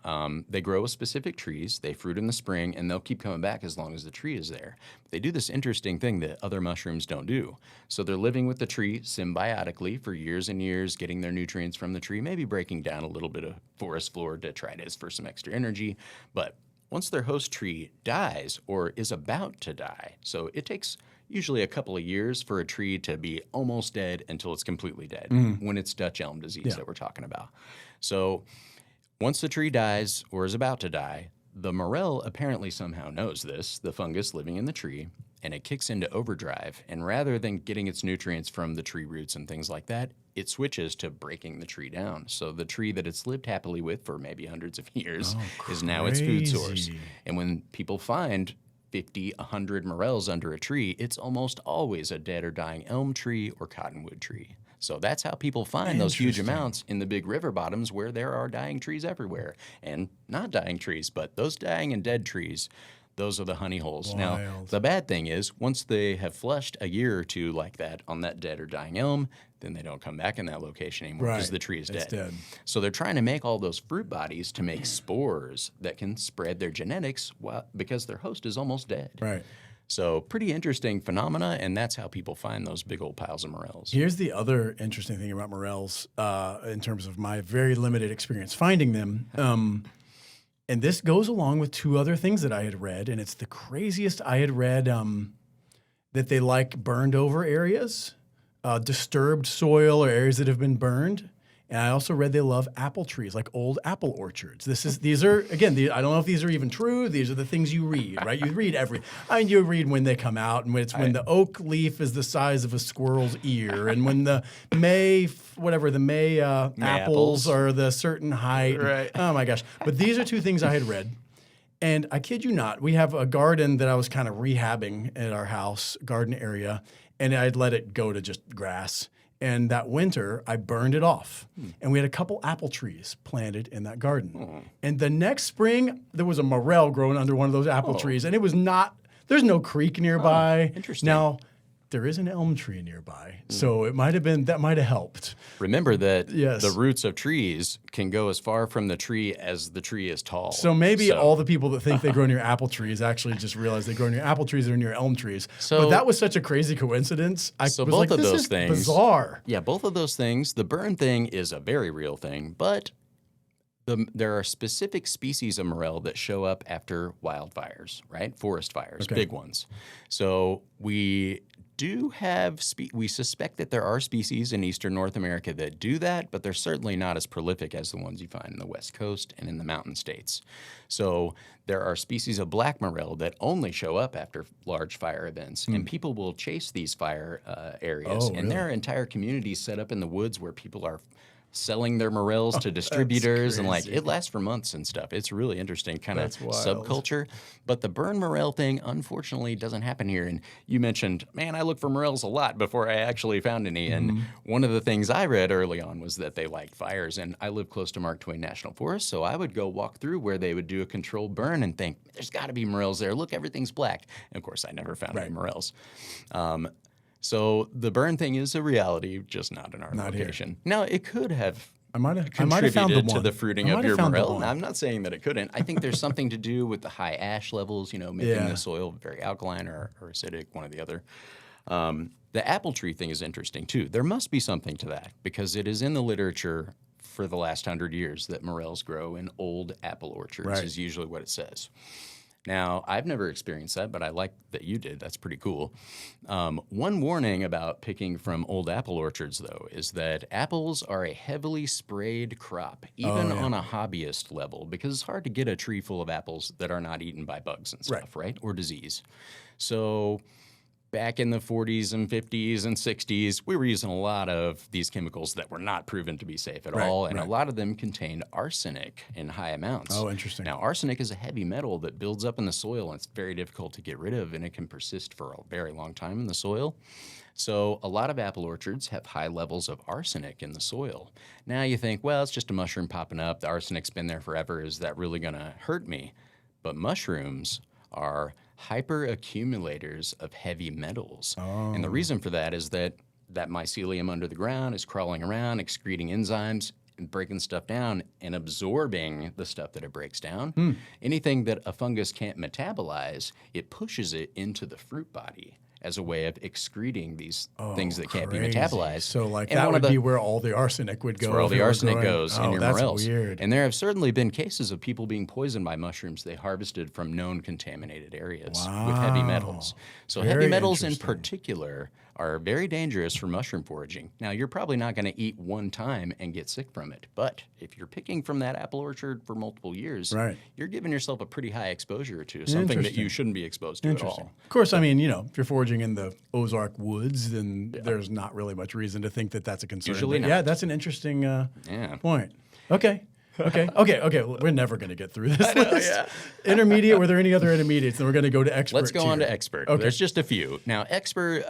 They grow with specific trees, they fruit in the spring, and they'll keep coming back as long as the tree is there. They do this interesting thing that other mushrooms don't do. So they're living with the tree symbiotically for years and years, getting their nutrients from the tree, maybe breaking down a little bit of forest floor detritus for some extra energy. But once their host tree dies or is about to die, so it takes usually a couple of years for a tree to be almost dead until it's completely dead, when it's Dutch elm disease that we're talking about. So once the tree dies or is about to die, the Morel apparently somehow knows this, the fungus living in the tree, and it kicks into overdrive. And rather than getting its nutrients from the tree roots and things like that, it switches to breaking the tree down. So the tree that it's lived happily with for maybe hundreds of years is now its food source. crazy. And when people find 50, 100 Morels under a tree, it's almost always a dead or dying elm tree or cottonwood tree. So that's how people find those huge amounts in the big river bottoms where there are dying trees everywhere. And not dying trees, but those dying and dead trees, those are the honey holes. Now, Wild. the bad thing is once they have flushed a year or two like that on that dead or dying elm, then they don't come back in that location anymore because Right. the tree is It's dead. So they're trying to make all those fruit bodies to make spores that can spread their genetics because their host is almost dead. Right. So pretty interesting phenomena, and that's how people find those big old piles of Morels. Here's the other interesting thing about Morels in terms of my very limited experience finding them. And this goes along with 2 other things that I had read, and it's the craziest. I had read that they like burned over areas, disturbed soil or areas that have been burned. And I also read they love apple trees, like old apple orchards. These are again. I don't know if these are even true. These are the things you read, right? You read you read when they come out, and when the oak leaf is the size of a squirrel's ear, and when the May apples apples. are the certain height. Right. Oh my gosh! But these are 2 things I had read. And I kid you not, we have a garden that I was kind of rehabbing at our house, garden area, and I'd let it go to just grass. And that winter, I burned it off. And we had a couple apple trees planted in that garden. And the next spring, there was a morel growing under one of those apple trees. And it was not, there's no creek nearby. Interesting. Now, there is an elm tree nearby, so it might have been that might have helped. Remember that Yes. the roots of trees can go as far from the tree as the tree is tall. So maybe all the people that think they grow near apple trees actually just realize they grow near apple trees that are near elm trees. So- but that was such a crazy coincidence. I So was both like, of this those is things- bizarre. Yeah, both of those things. The burn thing is a very real thing, but there are specific species of morel that show up after wildfires, right? Forest fires, big ones. So we do have, we suspect that there are species in eastern North America that do that, but they're certainly not as prolific as the ones you find in the West Coast and in the mountain states. So there are species of black morel that only show up after large fire events, and people will chase these fire areas, and there are entire communities set up in the woods where people are selling their morels to distributors, and like it lasts for months and stuff. It's really interesting kind of subculture. But the burn morel thing, unfortunately, doesn't happen here. And you mentioned, man, I look for morels a lot before I actually found any. And one of the things I read early on was that they liked fires. And I live close to Mark Twain National Forest, so I would go walk through where they would do a controlled burn and think, there's got to be morels there. Look, everything's black. And of course, I never found any morels. So the burn thing is a reality, just not in our location. Now, it could have I might have contributed found the to one. the fruiting I of might your have found the morel. one. I'm not saying that it couldn't. I think there's something to do with the high ash levels, making the soil very alkaline or acidic, one or the other. The apple tree thing is interesting, too. There must be something to that because it is in the literature for the last 100 years that morels grow in old apple orchards is usually what it says. Now, I've never experienced that, but I like that you did. That's pretty cool. One warning about picking from old apple orchards, though, is that apples are a heavily sprayed crop, even on a hobbyist level, because it's hard to get a tree full of apples that are not eaten by bugs and stuff, right? Or disease. So back in the 40s and 50s and 60s, we were using a lot of these chemicals that were not proven to be safe at all, and a lot of them contained arsenic in high amounts. Oh, interesting. Now, arsenic is a heavy metal that builds up in the soil, and it's very difficult to get rid of, and it can persist for a very long time in the soil. So a lot of apple orchards have high levels of arsenic in the soil. Now you think, well, it's just a mushroom popping up. The arsenic's been there forever. Is that really going to hurt me? But mushrooms are hyperaccumulators of heavy metals. And the reason for that is that mycelium under the ground is crawling around, excreting enzymes, and breaking stuff down and absorbing the stuff that it breaks down. Anything that a fungus can't metabolize, it pushes it into the fruit body as a way of excreting these things that can't be metabolized. So like And that one would of the- be where all the arsenic would go. That's where all if the it were arsenic growing. goes in your that's morels. weird. And there have certainly been cases of people being poisoned by mushrooms they harvested from known contaminated areas with heavy metals. So heavy Very metals in interesting. particular are very dangerous for mushroom foraging. Now, you're probably not going to eat one time and get sick from it, but if you're picking from that apple orchard for multiple years, you're giving yourself a pretty high exposure to something that you shouldn't be exposed to at all. Of course, I mean, if you're foraging in the Ozark woods, then there's not really much reason to think that that's a concern. Usually But not. Yeah, that's an interesting point. Okay. Well, we're never going to get through this list. Intermediate, were there any other intermediates? Then we're going to go to expert. Let's go on tier. to expert. Okay. There's just a few. Now, expert,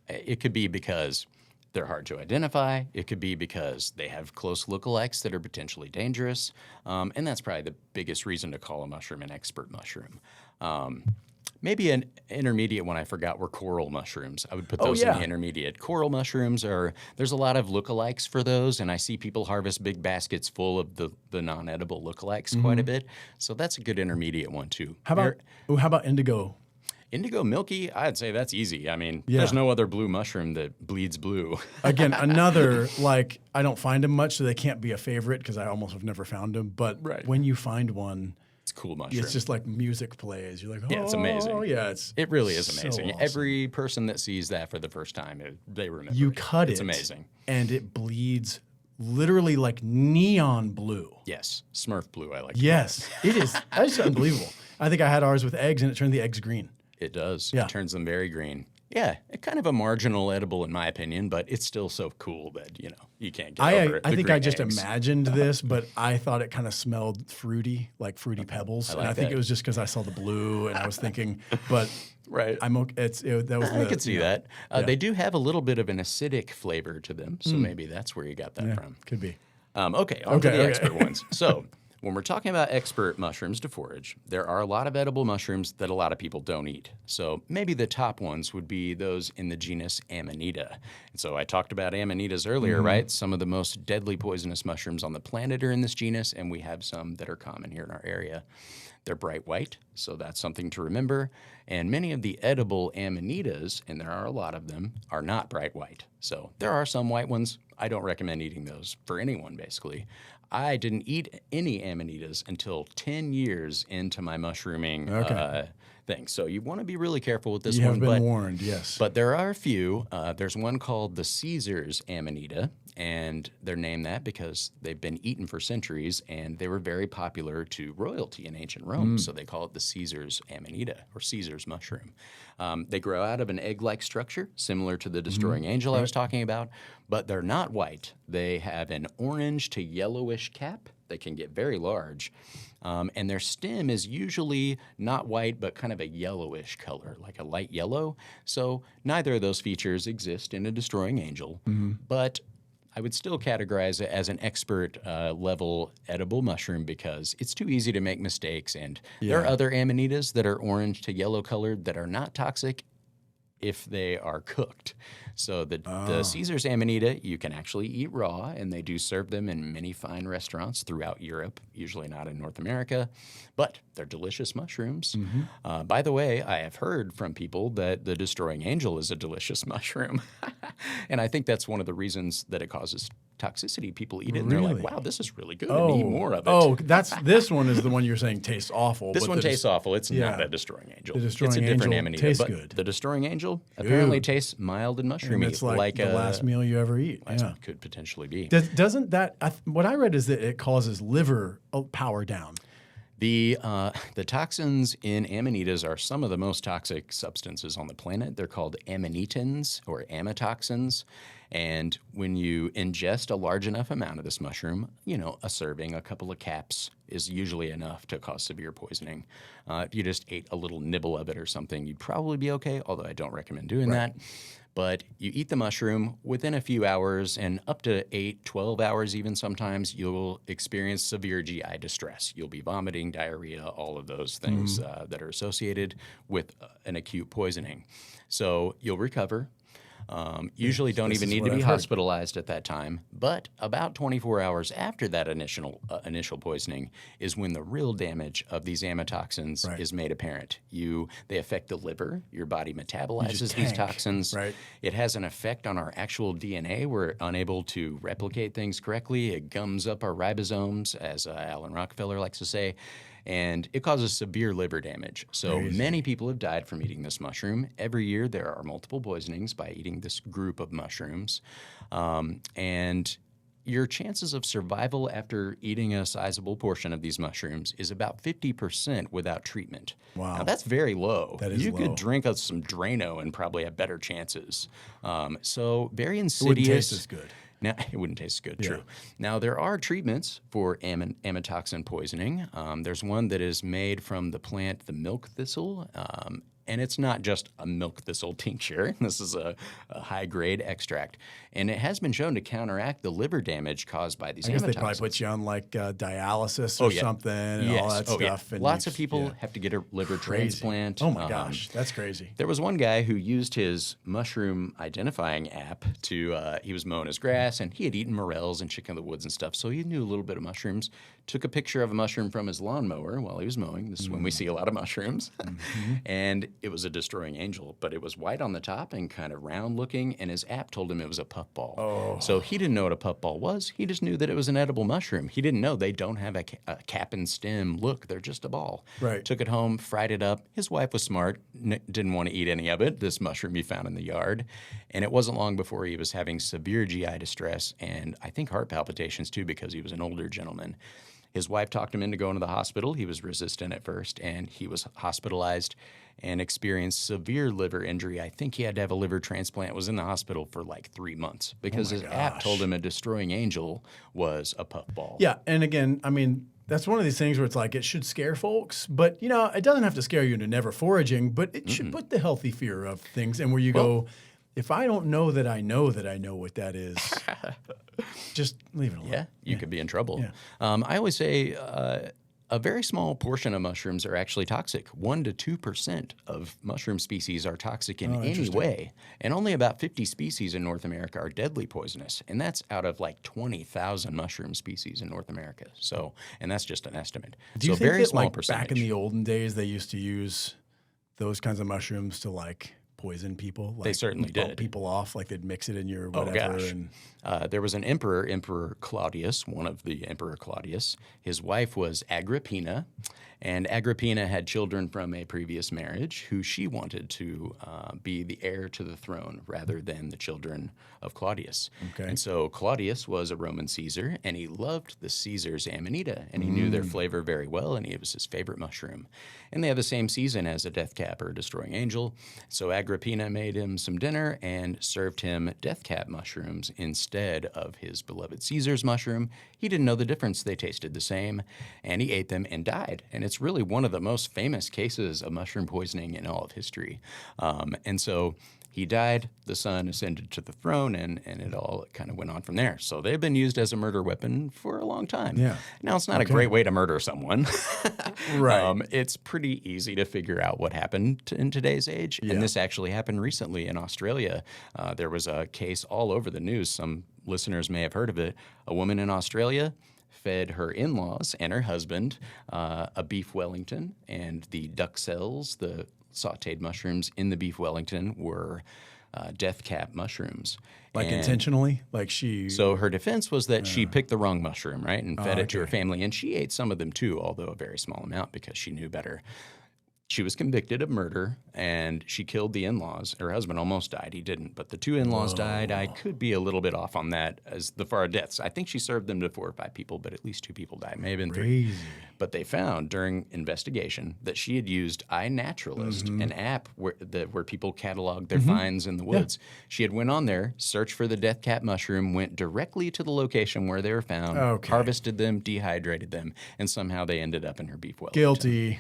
it could be because they're hard to identify. It could be because they have close lookalikes that are potentially dangerous. And that's probably the biggest reason to call a mushroom an expert mushroom. Maybe an intermediate one I forgot were coral mushrooms. I would put those in the intermediate. Coral mushrooms there's a lot of lookalikes for those, and I see people harvest big baskets full of the non-edible lookalikes quite a bit. So that's a good intermediate one too. How about indigo? Indigo milky, I'd say that's easy. I mean, there's no other blue mushroom that bleeds blue. Again, another, I don't find them much, so they can't be a favorite because I almost have never found them. But when you find one, It's a cool mushroom. it's just like music plays. You're like, Yeah, it's amazing. Oh, yeah, It really is so amazing. awesome. Every person that sees that for the first time, they remember. You cut it. It's amazing. And it bleeds literally like neon blue. Yes, Smurf blue. I like. Yes, it is. That's unbelievable. I think I had ours with eggs, and it turned the eggs green. It does. Yeah. It turns them very green. Yeah, kind of a marginal edible in my opinion, but it's still so cool that you can't get over it. I The think I green just eggs. imagined this, but I thought it kind of smelled fruity, like fruity pebbles. like and I think that. it was just because I saw the blue, and I was thinking, but Right. I'm okay. That was I could see that. They do have a little bit of an acidic flavor to them, so maybe that's where you got that from. Could be. Okay, on to the expert ones. So when we're talking about expert mushrooms to forage, there are a lot of edible mushrooms that a lot of people don't eat. So maybe the top ones would be those in the genus Amanita. And so I talked about Amanitas earlier, right? Some of the most deadly poisonous mushrooms on the planet are in this genus, and we have some that are common here in our area. They're bright white, so that's something to remember. And many of the edible Amanitas, and there are a lot of them, are not bright white. So there are some white ones. I don't recommend eating those for anyone, basically. I didn't eat any Amanitas until 10 years into my mushrooming thing. So you want to be really careful with this one. You have been warned, yes. But there are a few. There's one called the Caesar's Amanita, and they're named that because they've been eaten for centuries, and they were very popular to royalty in ancient Rome. So they call it the Caesar's Amanita, or Caesar's mushroom. They grow out of an egg-like structure, similar to the destroying angel I was talking about, but they're not white. They have an orange to yellowish cap. They can get very large. And their stem is usually not white, but kind of a yellowish color, like a light yellow. So neither of those features exist in a destroying angel, but I would still categorize it as an expert level edible mushroom because it's too easy to make mistakes. And there are other Amanitas that are orange to yellow colored that are not toxic if they are cooked. So the Caesar's Amanita, you can actually eat raw, and they do serve them in many fine restaurants throughout Europe, usually not in North America, but they're delicious mushrooms. By the way, I have heard from people that the destroying angel is a delicious mushroom. And I think that's one of the reasons that it causes toxicity. People eat it, and they're like, wow, this is really good, and eat more of it. This one is the one you're saying tastes awful. This one tastes awful. It's not a destroying angel. The destroying it's a different angel Amanita. tastes but good. The destroying angel apparently tastes mild and mushroomy. And it's like the last meal you ever eat. Could potentially be. Doesn't that, what I read is that it causes liver power down. The toxins in amanitas are some of the most toxic substances on the planet. They're called amanitins or amatoxins. And when you ingest a large enough amount of this mushroom, a serving, a couple of caps is usually enough to cause severe poisoning. If you just ate a little nibble of it or something, you'd probably be okay, although I don't recommend doing that. But you eat the mushroom within a few hours, and up to 8, 12 hours even sometimes, you'll experience severe GI distress. You'll be vomiting, diarrhea, all of those things that are associated with an acute poisoning. So you'll recover. Usually don't even need to be hospitalized at that time, but about 24 hours after that initial poisoning is when the real damage of these amatoxins is made apparent. They affect the liver. Your body metabolizes these toxins. It has an effect on our actual DNA. We're unable to replicate things correctly. It gums up our ribosomes, as Alan Rockefeller likes to say. And it causes severe liver damage. So many people have died from eating this mushroom. Every year there are multiple poisonings by eating this group of mushrooms. And your chances of survival after eating a sizable portion of these mushrooms is about 50% without treatment. Wow. Now, that's very low. That is you low. could drink some Drano and probably have better chances. So very insidious. It wouldn't taste as good. Now, it wouldn't taste good, true. Now, there are treatments for amatoxin poisoning. There's one that is made from the plant, the milk thistle, and it's not just a milk thistle tincture. This is a high-grade extract, and it has been shown to counteract the liver damage caused by these amatoxins. I guess they probably put you on like dialysis or something and all that stuff. And lots of people have to get a liver transplant. Oh my gosh, that's crazy. There was one guy who used his mushroom identifying app to, he was mowing his grass, and he had eaten morels and chicken of the woods and stuff, so he knew a little bit of mushrooms. Took a picture of a mushroom from his lawnmower while he was mowing. This is when we see a lot of mushrooms. And it was a destroying angel, but it was white on the top and kind of round looking, and his app told him it was a puffball. So he didn't know what a puffball was. He just knew that it was an edible mushroom. He didn't know they don't have a cap and stem look. They're just a ball. Took it home, fried it up. His wife was smart, didn't want to eat any of it, this mushroom he found in the yard. And it wasn't long before he was having severe GI distress and I think heart palpitations too because he was an older gentleman. His wife talked him into going to the hospital. He was resistant at first, and he was hospitalized and experienced severe liver injury. I think he had to have a liver transplant, was in the hospital for like 3 months because his app told him a destroying angel was a puffball. Yeah, and again, I mean, that's one of these things where it's like it should scare folks, but, it doesn't have to scare you into never foraging, but it should put the healthy fear of things and where you go, if I don't know that I know what that is, just leave it alone. Yeah, you could be in trouble. Yeah. I always say a very small portion of mushrooms are actually toxic. 1% to 2% of mushroom species are toxic in any way. And only about 50 species in North America are deadly poisonous. And that's out of like 20,000 mushroom species in North America. So, and that's just an estimate. Do you so think very that, small like, percentage. back in the olden days, they used to use those kinds of mushrooms to like poison people? Like, They certainly bump did. people off, like they'd mix it in your Oh, whatever. gosh. And There was an emperor, Emperor Claudius, one of the Emperor Claudius. His wife was Agrippina, and Agrippina had children from a previous marriage who she wanted to be the heir to the throne rather than the children of Claudius. Okay. And so Claudius was a Roman Caesar, and he loved the Caesar's Amanita, and he knew their flavor very well, and it was his favorite mushroom. And they have the same season as a death cap or a destroying angel. So Agrippina made him some dinner and served him death cap mushrooms instead of his beloved Caesar's mushroom. He didn't know the difference. They tasted the same, and he ate them and died. And it's really one of the most famous cases of mushroom poisoning in all of history. And so he died, the son ascended to the throne, and it all kind of went on from there. So they've been used as a murder weapon for a long time. Yeah. Now, it's not a great way to murder someone. Right. It's pretty easy to figure out what happened in today's age. Yeah. And this actually happened recently in Australia. There was a case all over the news. Some listeners may have heard of it. A woman in Australia fed her in-laws and her husband a beef Wellington, and the duck cells, the sautéed mushrooms in the beef Wellington, were death cap mushrooms. like And intentionally, like she. so her defense was that she picked the wrong mushroom, right, and fed it to her okay. family, and she ate some of them too, although a very small amount because she knew better. She was convicted of murder, and she killed the in-laws. Her husband almost died. He didn't, but the two in-laws died. I could be a little bit off on that as the far deaths. I think she served them to 4 or 5 people, but at least 2 people died. May have been 3. Crazy. But they found during investigation that she had used iNaturalist, an app where people catalog their finds in the woods. She had went on there, searched for the death cap mushroom, went directly to the location where they were found, Okay. harvested them, dehydrated them, and somehow they ended up in her beef Wellington. Guilty.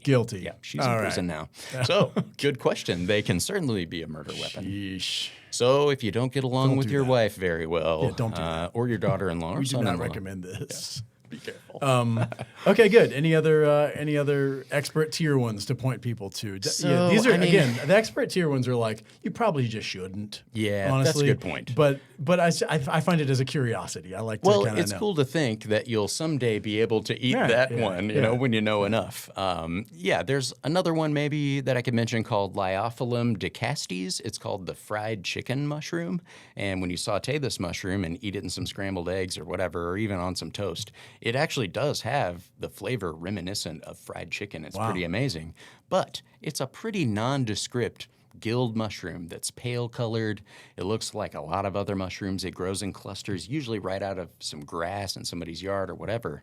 Guilty. Yeah, she's All in right. prison now. So, good question. They can certainly be a murder weapon. Yeesh. So, if you don't get along with do your that. wife very well, don't do that. or your daughter-in-law or We do not son-in-law, recommend this. be careful. Okay, good. Any other expert tier ones to point people to? So, these are I mean- again the expert tier ones are like you probably just shouldn't. Yeah, honestly. that's a good point. But I find it as a curiosity. I like to Well, kind of it's know. cool to think that you'll someday be able to eat Yeah, that yeah, one, you yeah. know, when you know enough. There's another one maybe that I could mention called Lyophilum decastes. It's called the fried chicken mushroom. And when you saute this mushroom and eat it in some scrambled eggs or whatever, or even on some toast, it actually does have the flavor reminiscent of fried chicken. It's pretty amazing. But it's a pretty nondescript gilled mushroom that's pale colored. It looks like a lot of other mushrooms. It grows in clusters, usually right out of some grass in somebody's yard or whatever.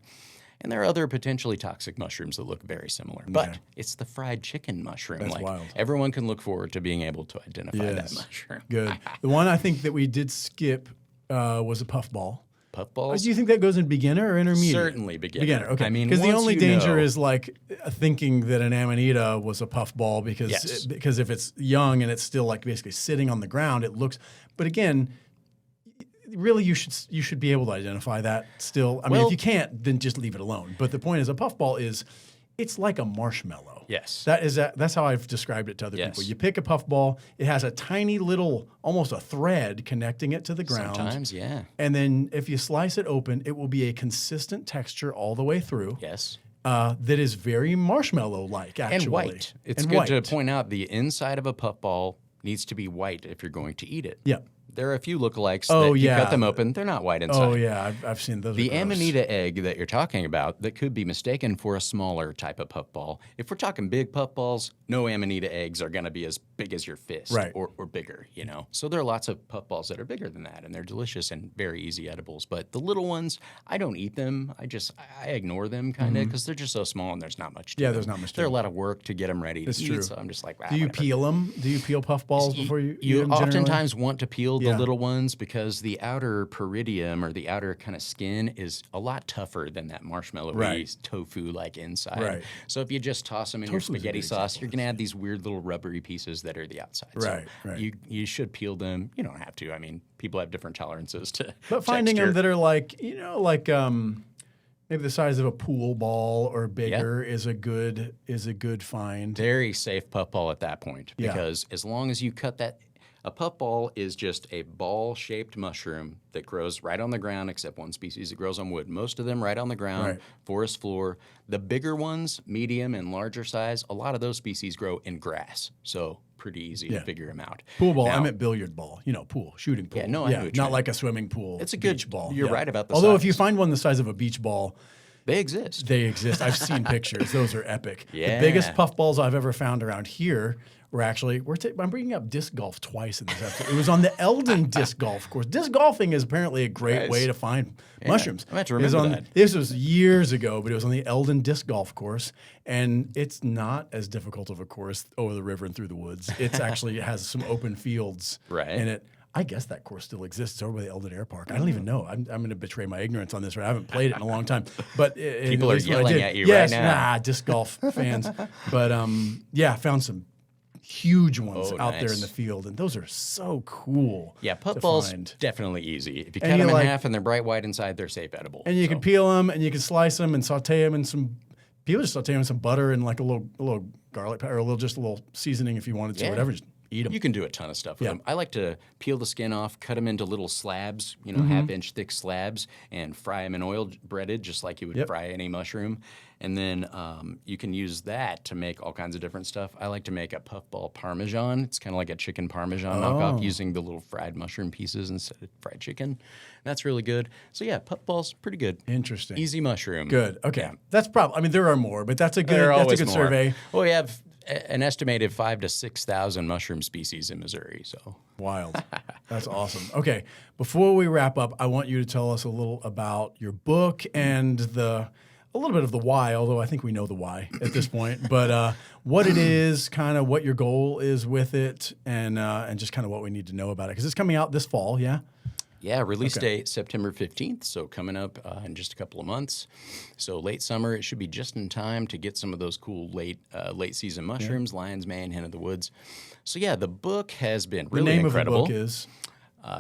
And there are other potentially toxic mushrooms that look very similar. But it's the fried chicken mushroom. That's like wild. Everyone can look forward to being able to identify that Yes. mushroom. Good. The one I think that we did skip was a puffball. Puffballs? Do you think that goes in beginner or intermediate? Certainly beginner. Beginner, okay. I mean, because the once only you danger know- is like thinking that an amanita was a puffball because Yes. because if it's young and it's still like basically sitting on the ground, it looks. But again, really, you should be able to identify that still. I mean, Well- if you can't, then just leave it alone. But the point is, a puffball is it's like a marshmallow. Yes. That's how I've described it to other people. Yes. You pick a puffball, it has a tiny little, almost a thread connecting it to the ground. Sometimes, yeah. And then if you slice it open, it will be a consistent texture all the way through. Yes. That is very marshmallow-like, actually. And white. It's And good to white. point out the inside of a puffball needs to be white if you're going to eat it. Yeah. There are a few lookalikes Oh, that you yeah. cut them open. They're not white inside. Oh, yeah. I've seen those. The are gross. Amanita egg that you're talking about that could be mistaken for a smaller type of puffball. If we're talking big puffballs, no Amanita eggs are going to be as big as your fist Right. or bigger, you know. So there are lots of puffballs that are bigger than that, and they're delicious and very easy edibles. But the little ones, I don't eat them. I ignore them kind of because they're just so small and there's not much to them. there's not much to They're a them. lot of work to get them ready to That's eat, true. so I'm just like, Do you whatever. peel them? Do you peel puffballs before you eat them generally? oftentimes want to peel the Yeah. little ones because the outer peridium or the outer kind of skin is a lot tougher than that marshmallowy Right. tofu-like inside. Right. So if you just toss them in your Tofu's a spaghetti good sauce, example you're of going to have these weird little rubbery pieces that are the outside. Right, So right. You should peel them. You don't have to. I mean, people have different tolerances to But finding texture. them that are like, maybe the size of a pool ball or bigger is a good find. Very safe puffball at that point Yeah. because as long as you cut that, a puffball is just a ball-shaped mushroom that grows right on the ground, except one species that grows on wood. Most of them right on the ground, Right. forest floor. The bigger ones, medium and larger size, a lot of those species grow in grass, so pretty easy to figure them out. Pool ball, I Now, meant billiard ball, pool, shooting pool. Yeah, no, I know what you not mean. like a swimming pool. It's a good- beach ball. you're right about the Although if you size. find one the size of a beach ball, they exist. they exist. I've seen pictures. Those are epic. Yeah. The biggest puffballs I've ever found around here were actually, I'm bringing up disc golf twice in this episode. It was on the Eldon disc golf course. Disc golfing is apparently a great Nice. way to find mushrooms. I have to It was remember on- that. This was years ago, but it was on the Eldon disc golf course. And it's not as difficult of a course over the river and through the woods. It's actually, it has some open fields Right. in it. I guess that course still exists over by the Eldon Air Park. I don't even know. I'm going to betray my ignorance on this. Right? I haven't played it in a long time. But People at are least when I yelling did- at you yes, right now. disc golf fans. But I found some huge ones out there in nice. the field, and those are so cool. Yeah, to puffballs find. definitely easy. If you And cut you them in like- half and they're bright white inside, they're safe edible. And you So- can peel them, and you can slice them, and saute them in some. People just saute them in some butter and like a little garlic powder, or a little seasoning if you wanted to, Yeah. whatever. Just eat them. You can do a ton of stuff with Yeah. them. I like to peel the skin off, cut them into little slabs, Mm-hmm. half-inch thick slabs, and fry them in oil, breaded, just like you would Yep. fry any mushroom. And then you can use that to make all kinds of different stuff. I like to make a puffball parmesan. It's kind of like a chicken parmesan knockoff, using the little fried mushroom pieces instead of fried chicken. That's really good. So yeah, puffballs, pretty good. Interesting. Easy mushroom. Good. Okay. That's probably. I mean, there are more, but that's a good. There are That's a always good more. survey. Well, we have an estimated 5,000 to 6,000 mushroom species in Missouri. So Wild. That's awesome. Okay. Before we wrap up, I want you to tell us a little about your book and a little bit of the why, although I think we know the why at this point, but what it is, kind of what your goal is with it, and just kind of what we need to know about it. Because it's coming out this fall, yeah? yeah, release date September 15th, so coming up in just a couple of months. So late summer, it should be just in time to get some of those cool late season mushrooms, lion's mane, hen of the woods. So yeah, the book has been The really name incredible. of the book is?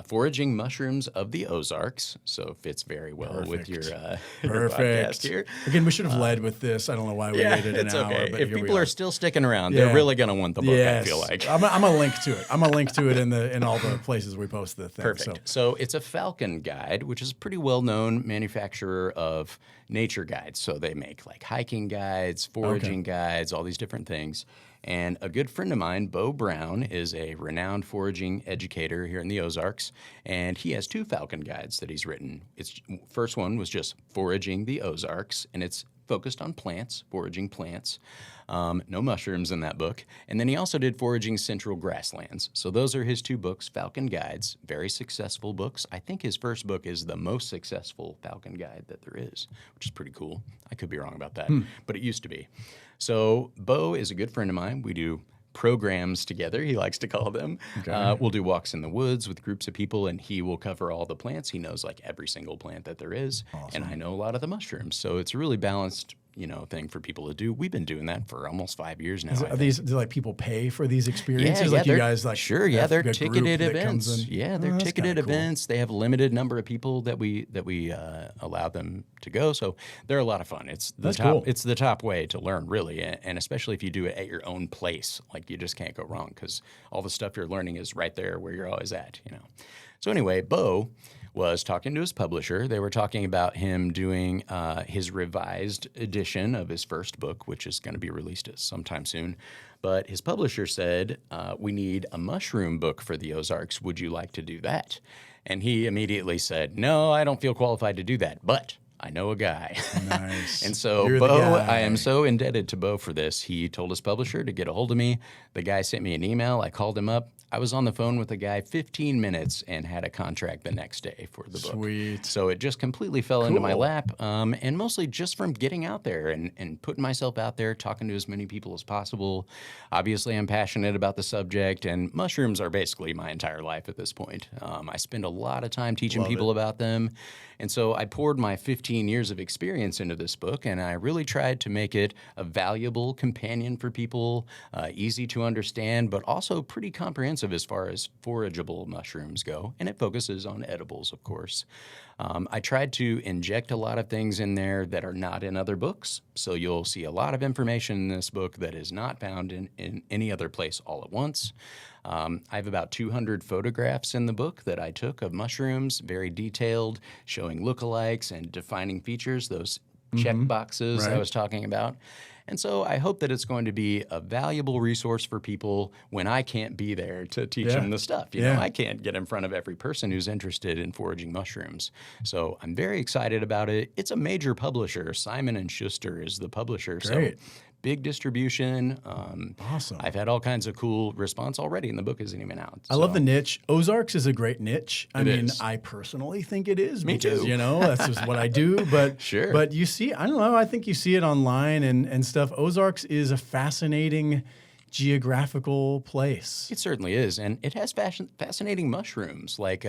Foraging Mushrooms of the Ozarks, so fits very well with your, your podcast Perfect. here. Again, we should have led with this. I don't know why we waited an it's hour, okay. but If here we people are. are still sticking around, Yeah. they're really going to want the book, Yes. I feel like. I'm gonna link to it. I'm gonna link to it in all the places we post the thing. Perfect. So it's a falcon guide, which is a pretty well-known manufacturer of nature guides. So they make like hiking guides, foraging guides, all these different things. And a good friend of mine, Bo Brown, is a renowned foraging educator here in the Ozarks, and he has 2 falcon guides that he's written. Its first one was just Foraging the Ozarks, and it's focused on plants, foraging plants. No mushrooms in that book. And then he also did Foraging Central Grasslands. So those are his 2 books, Falcon Guides, very successful books. I think his first book is the most successful falcon guide that there is, which is pretty cool. I could be wrong about that, but it used to be. So Bo is a good friend of mine. We do programs together, he likes to call them. We'll do walks in the woods with groups of people, and he will cover all the plants. He knows like every single plant that there is, and I know a lot of the mushrooms. So it's a really balanced, thing for people to do. We've been doing that for almost 5 years now. I Are think. these do like people pay for these experiences? Yeah, like you they're- guys like sure, yeah, have they're a good group ticketed that comes events. in? Yeah, they're Oh, that's ticketed kinda cool. events. They have a limited number of people that we allow them to go. So they're a lot of fun. It's the That's top. cool. It's the top way to learn, really, and especially if you do it at your own place. Like you just can't go wrong because all the stuff you're learning is right there where you're always at. So anyway, Bo was talking to his publisher. They were talking about him doing his revised edition of his first book, which is going to be released sometime soon. But his publisher said, we need a mushroom book for the Ozarks. Would you like to do that? And he immediately said, no, I don't feel qualified to do that, but I know a guy. Nice. And so You're the Bo, guy. I am so indebted to Bo for this. He told his publisher to get a hold of me. The guy sent me an email. I called him up. I was on the phone with the guy 15 minutes and had a contract the next day for the book. Sweet. So it just completely fell into my Cool. lap, and mostly just from getting out there and putting myself out there, talking to as many people as possible. Obviously, I'm passionate about the subject, and mushrooms are basically my entire life at this point. I spend a lot of time teaching people about them, and so I poured my 15 years of experience into this book, and I really tried to make it a valuable companion for people, easy to understand, but also pretty comprehensive as far as forageable mushrooms go, and it focuses on edibles, of course. I tried to inject a lot of things in there that are not in other books, so you'll see a lot of information in this book that is not found in any other place all at once. I have about 200 photographs in the book that I took of mushrooms, very detailed, showing lookalikes and defining features, those check boxes I was talking about. And so I hope that it's going to be a valuable resource for people when I can't be there to teach them the stuff. You know, I can't get in front of every person who's interested in foraging mushrooms. So I'm very excited about it. It's a major publisher. Simon & Schuster is the publisher. Great. So big distribution. Awesome. I've had all kinds of cool response already, and the book isn't even out. I love the niche. Ozarks is a great niche. I mean, is. I personally think it is. Me because, too. You know, that's just what I do. But Sure. But you see, I don't know. I think you see it online and stuff. Ozarks is a fascinating geographical place. It certainly is, and it has fascinating mushrooms. Like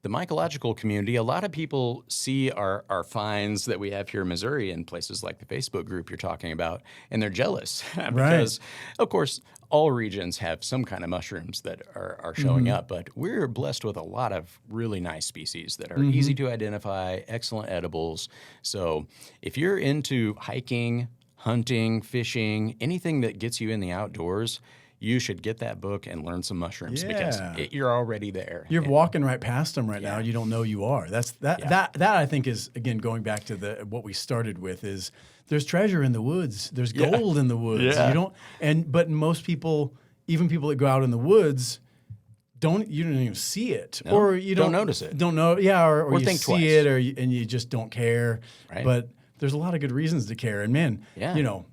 the mycological community, a lot of people see our finds that we have here in Missouri in places like the Facebook group you're talking about, and they're jealous because, of course, all regions have some kind of mushrooms that are showing up, but we're blessed with a lot of really nice species that are easy to identify, excellent edibles. So if you're into hiking, hunting, fishing, anything that gets you in the outdoors, you should get that book and learn some mushrooms because you're already there. You're walking right past them right now. You don't know you are. That I think is, again, going back to what we started with, is there's treasure in the woods. There's gold in the woods. You don't, but most people, even people that go out in the woods, you don't even see it, or you don't notice it. Don't know, or you think see twice. it, and you just don't care. Right. But there's a lot of good reasons to care. And man, you know,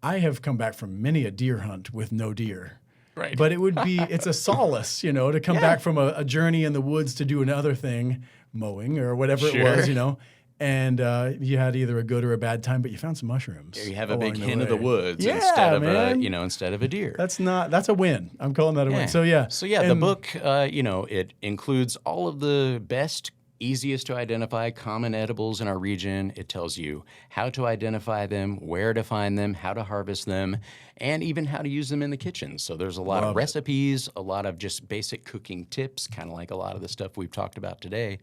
I have come back from many a deer hunt with no deer. Right. But it's a solace, you know, to come back from a journey in the woods to do another thing, mowing or whatever it was, you know, and you had either a good or a bad time, but you found some mushrooms. You have a big hen of the woods man. instead of a deer. That's a win. I'm calling that a win. So the book, it includes all of the best, easiest to identify common edibles in our region. It tells you how to identify them, where to find them, how to harvest them, and even how to use them in the kitchen. So there's a lot of recipes, a lot of just basic cooking tips, kind of like a lot of the stuff we've talked about today.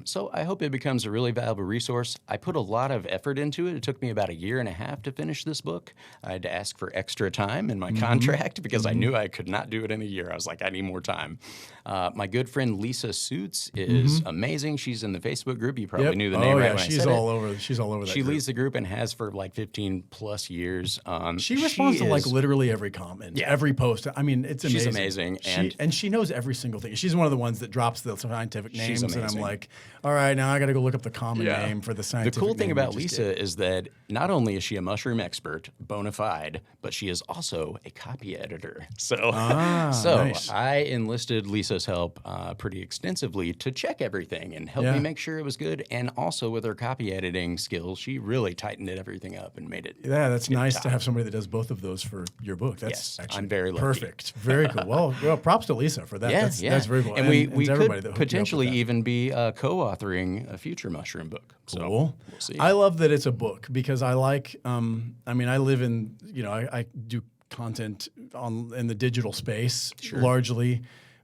So I hope it becomes a really valuable resource. I put a lot of effort into it. It took me about 1.5 years to finish this book. I had to ask for extra time in my contract because I knew I could not do it in a year. I was like, I need more time. My good friend Lisa Suits is amazing. She's in the Facebook group. You probably knew the name right when I said she's all over that She group. leads the group and has for like 15 plus years. She responds to like literally every comment, every post. I mean, it's amazing. She's amazing. And she knows every single thing. She's one of the ones that drops the scientific names, and I'm amazing. like, all right, now I got to go look up the common name for the scientific The cool thing name about we just Lisa did. is that not only is she a mushroom expert, bona fide, but she is also a copy editor. So, nice. I enlisted Lisa's help pretty extensively to check everything and help me make sure it was good. And also with her copy editing skills, she really tightened everything up and made it. Yeah, that's nice to have somebody that does both of those for your book. That's actually I'm very lucky. perfect. Very cool. Well, props to Lisa for that. That's very cool. And we to everybody could that hooked you up with potentially that. even be co-authoring a future mushroom book. So Cool. we'll see. I love that it's a book because I like. I mean, I live in. You know, I do content in the digital space largely,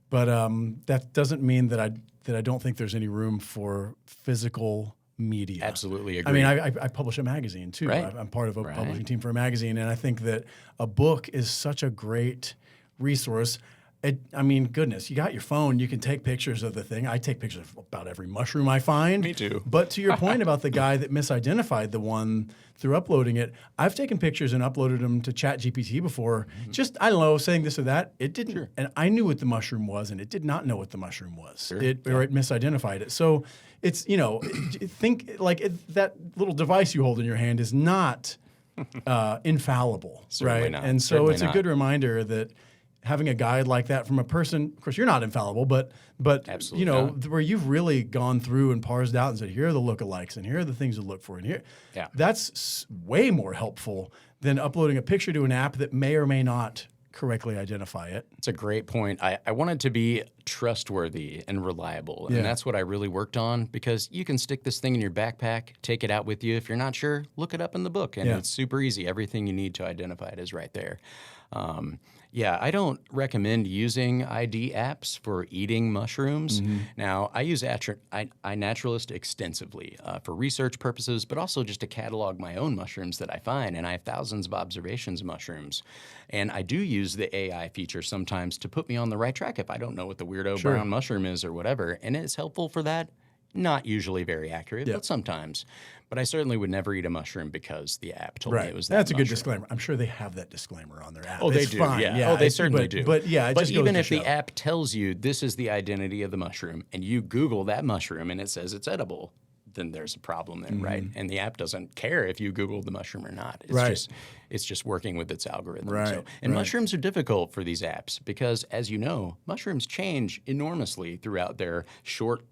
but that doesn't mean that I don't think there's any room for physical media. Absolutely agree. I mean, I publish a magazine too. Right. I'm part of a publishing team for a magazine, and I think that a book is such a great resource. I mean, goodness, you got your phone. You can take pictures of the thing. I take pictures of about every mushroom I find. Me too. But to your point about the guy that misidentified the one through uploading it, I've taken pictures and uploaded them to ChatGPT before. Just, I don't know, saying this or that. It didn't, and I knew what the mushroom was, and it did not know what the mushroom was. Or it misidentified it. So it's, think like that little device you hold in your hand is not infallible, Certainly right? not. And so Certainly it's not. a good reminder that having a guide like that from a person, of course, you're not infallible, but Absolutely not. where you've really gone through and parsed out and said, here are the lookalikes and here are the things to look for, and here, that's way more helpful than uploading a picture to an app that may or may not correctly identify it. It's a great point. I want it to be trustworthy and reliable. And that's what I really worked on, because you can stick this thing in your backpack, take it out with you. If you're not sure, look it up in the book. And it's super easy. Everything you need to identify it is right there. I don't recommend using ID apps for eating mushrooms. Now, I use iNaturalist extensively for research purposes, but also just to catalog my own mushrooms that I find. And I have thousands of observations of mushrooms. And I do use the AI feature sometimes to put me on the right track if I don't know what the weirdo brown mushroom is or whatever. And it's helpful for that. Not usually very accurate, but sometimes. But I certainly would never eat a mushroom because the app told me it was that That's a good mushroom. disclaimer. I'm sure they have that disclaimer on their app. Oh, they It's do. fine. Yeah. Oh, they certainly do. But yeah, it just even goes if to the show. app tells you this is the identity of the mushroom, and you Google that mushroom and it says it's edible, then there's a problem there, right? And the app doesn't care if you Googled the mushroom or not. It's just working with its algorithm. Right, And mushrooms are difficult for these apps because, as you know, mushrooms change enormously throughout their short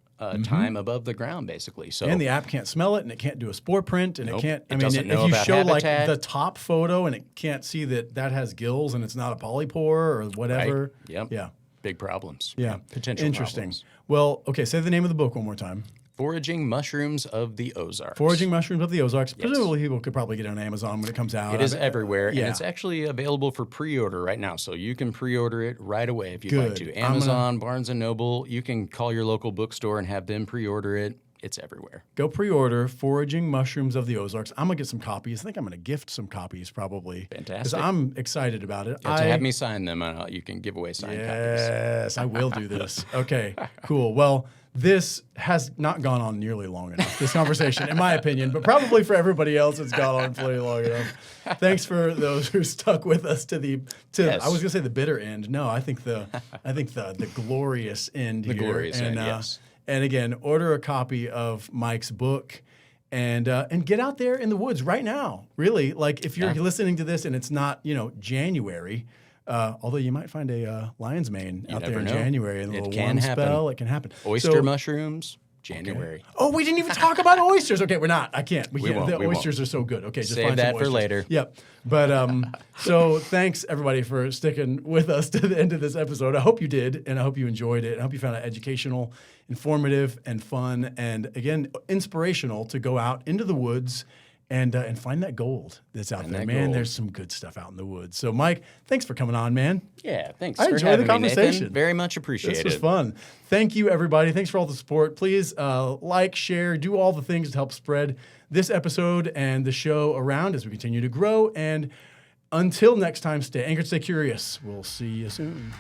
time above the ground, basically. So And the app can't smell it, and it can't do a spore print, and it can't. It doesn't know if you about show habitat. like the top photo, and it can't see that has gills, and it's not a polypore or whatever. Right. Yep. Yeah. Big problems. Yeah. Potential Interesting. problems. Well, okay. Say the name of the book one more time. Foraging Mushrooms of the Ozarks. Foraging Mushrooms of the Ozarks. Presumably, people could probably get it on Amazon when it comes out. It is everywhere, and yeah. it's actually available for pre-order right now. So you can pre-order it right away if you'd like Good. to. Amazon, Barnes & Noble, you can call your local bookstore and have them pre-order it. It's everywhere. Go pre-order Foraging Mushrooms of the Ozarks. I'm going to get some copies. I think I'm going to gift some copies probably. Fantastic. Because I'm excited about it. To have me sign them, you can give away signed copies. Yes, I will do this. Okay, cool. Well, this has not gone on nearly long enough, this conversation, in my opinion, but probably for everybody else, it's gone on plenty long enough. Thanks for those who stuck with us to Yes. I was gonna say the bitter end. No, I think the glorious end here. Glorious end, yes. And again, order a copy of Mike's book. And get out there in the woods right now. Really, like if you're listening to this and it's not January, although you might find a lion's mane out there in January and a little warm spell, it can happen. Oyster mushrooms, January. Okay. Oh, we didn't even talk about oysters. Okay, we're not. I can't. We can't. won't, The we oysters won't. are so good. Okay, just Save find that some for oysters. later. Yep. But so thanks everybody for sticking with us to the end of this episode. I hope you did, and I hope you enjoyed it. I hope you found it educational, informative, and fun, and again inspirational to go out into the woods and find that gold that's out there. Man, there's some good stuff out in the woods. So, Mike, thanks for coming on, man. Yeah, thanks I for enjoyed having the me, Nathan. conversation. Very much appreciated. This was fun. Thank you, everybody. Thanks for all the support. Please like, share, do all the things to help spread this episode and the show around as we continue to grow. And until next time, stay anchored, stay curious. We'll see you soon.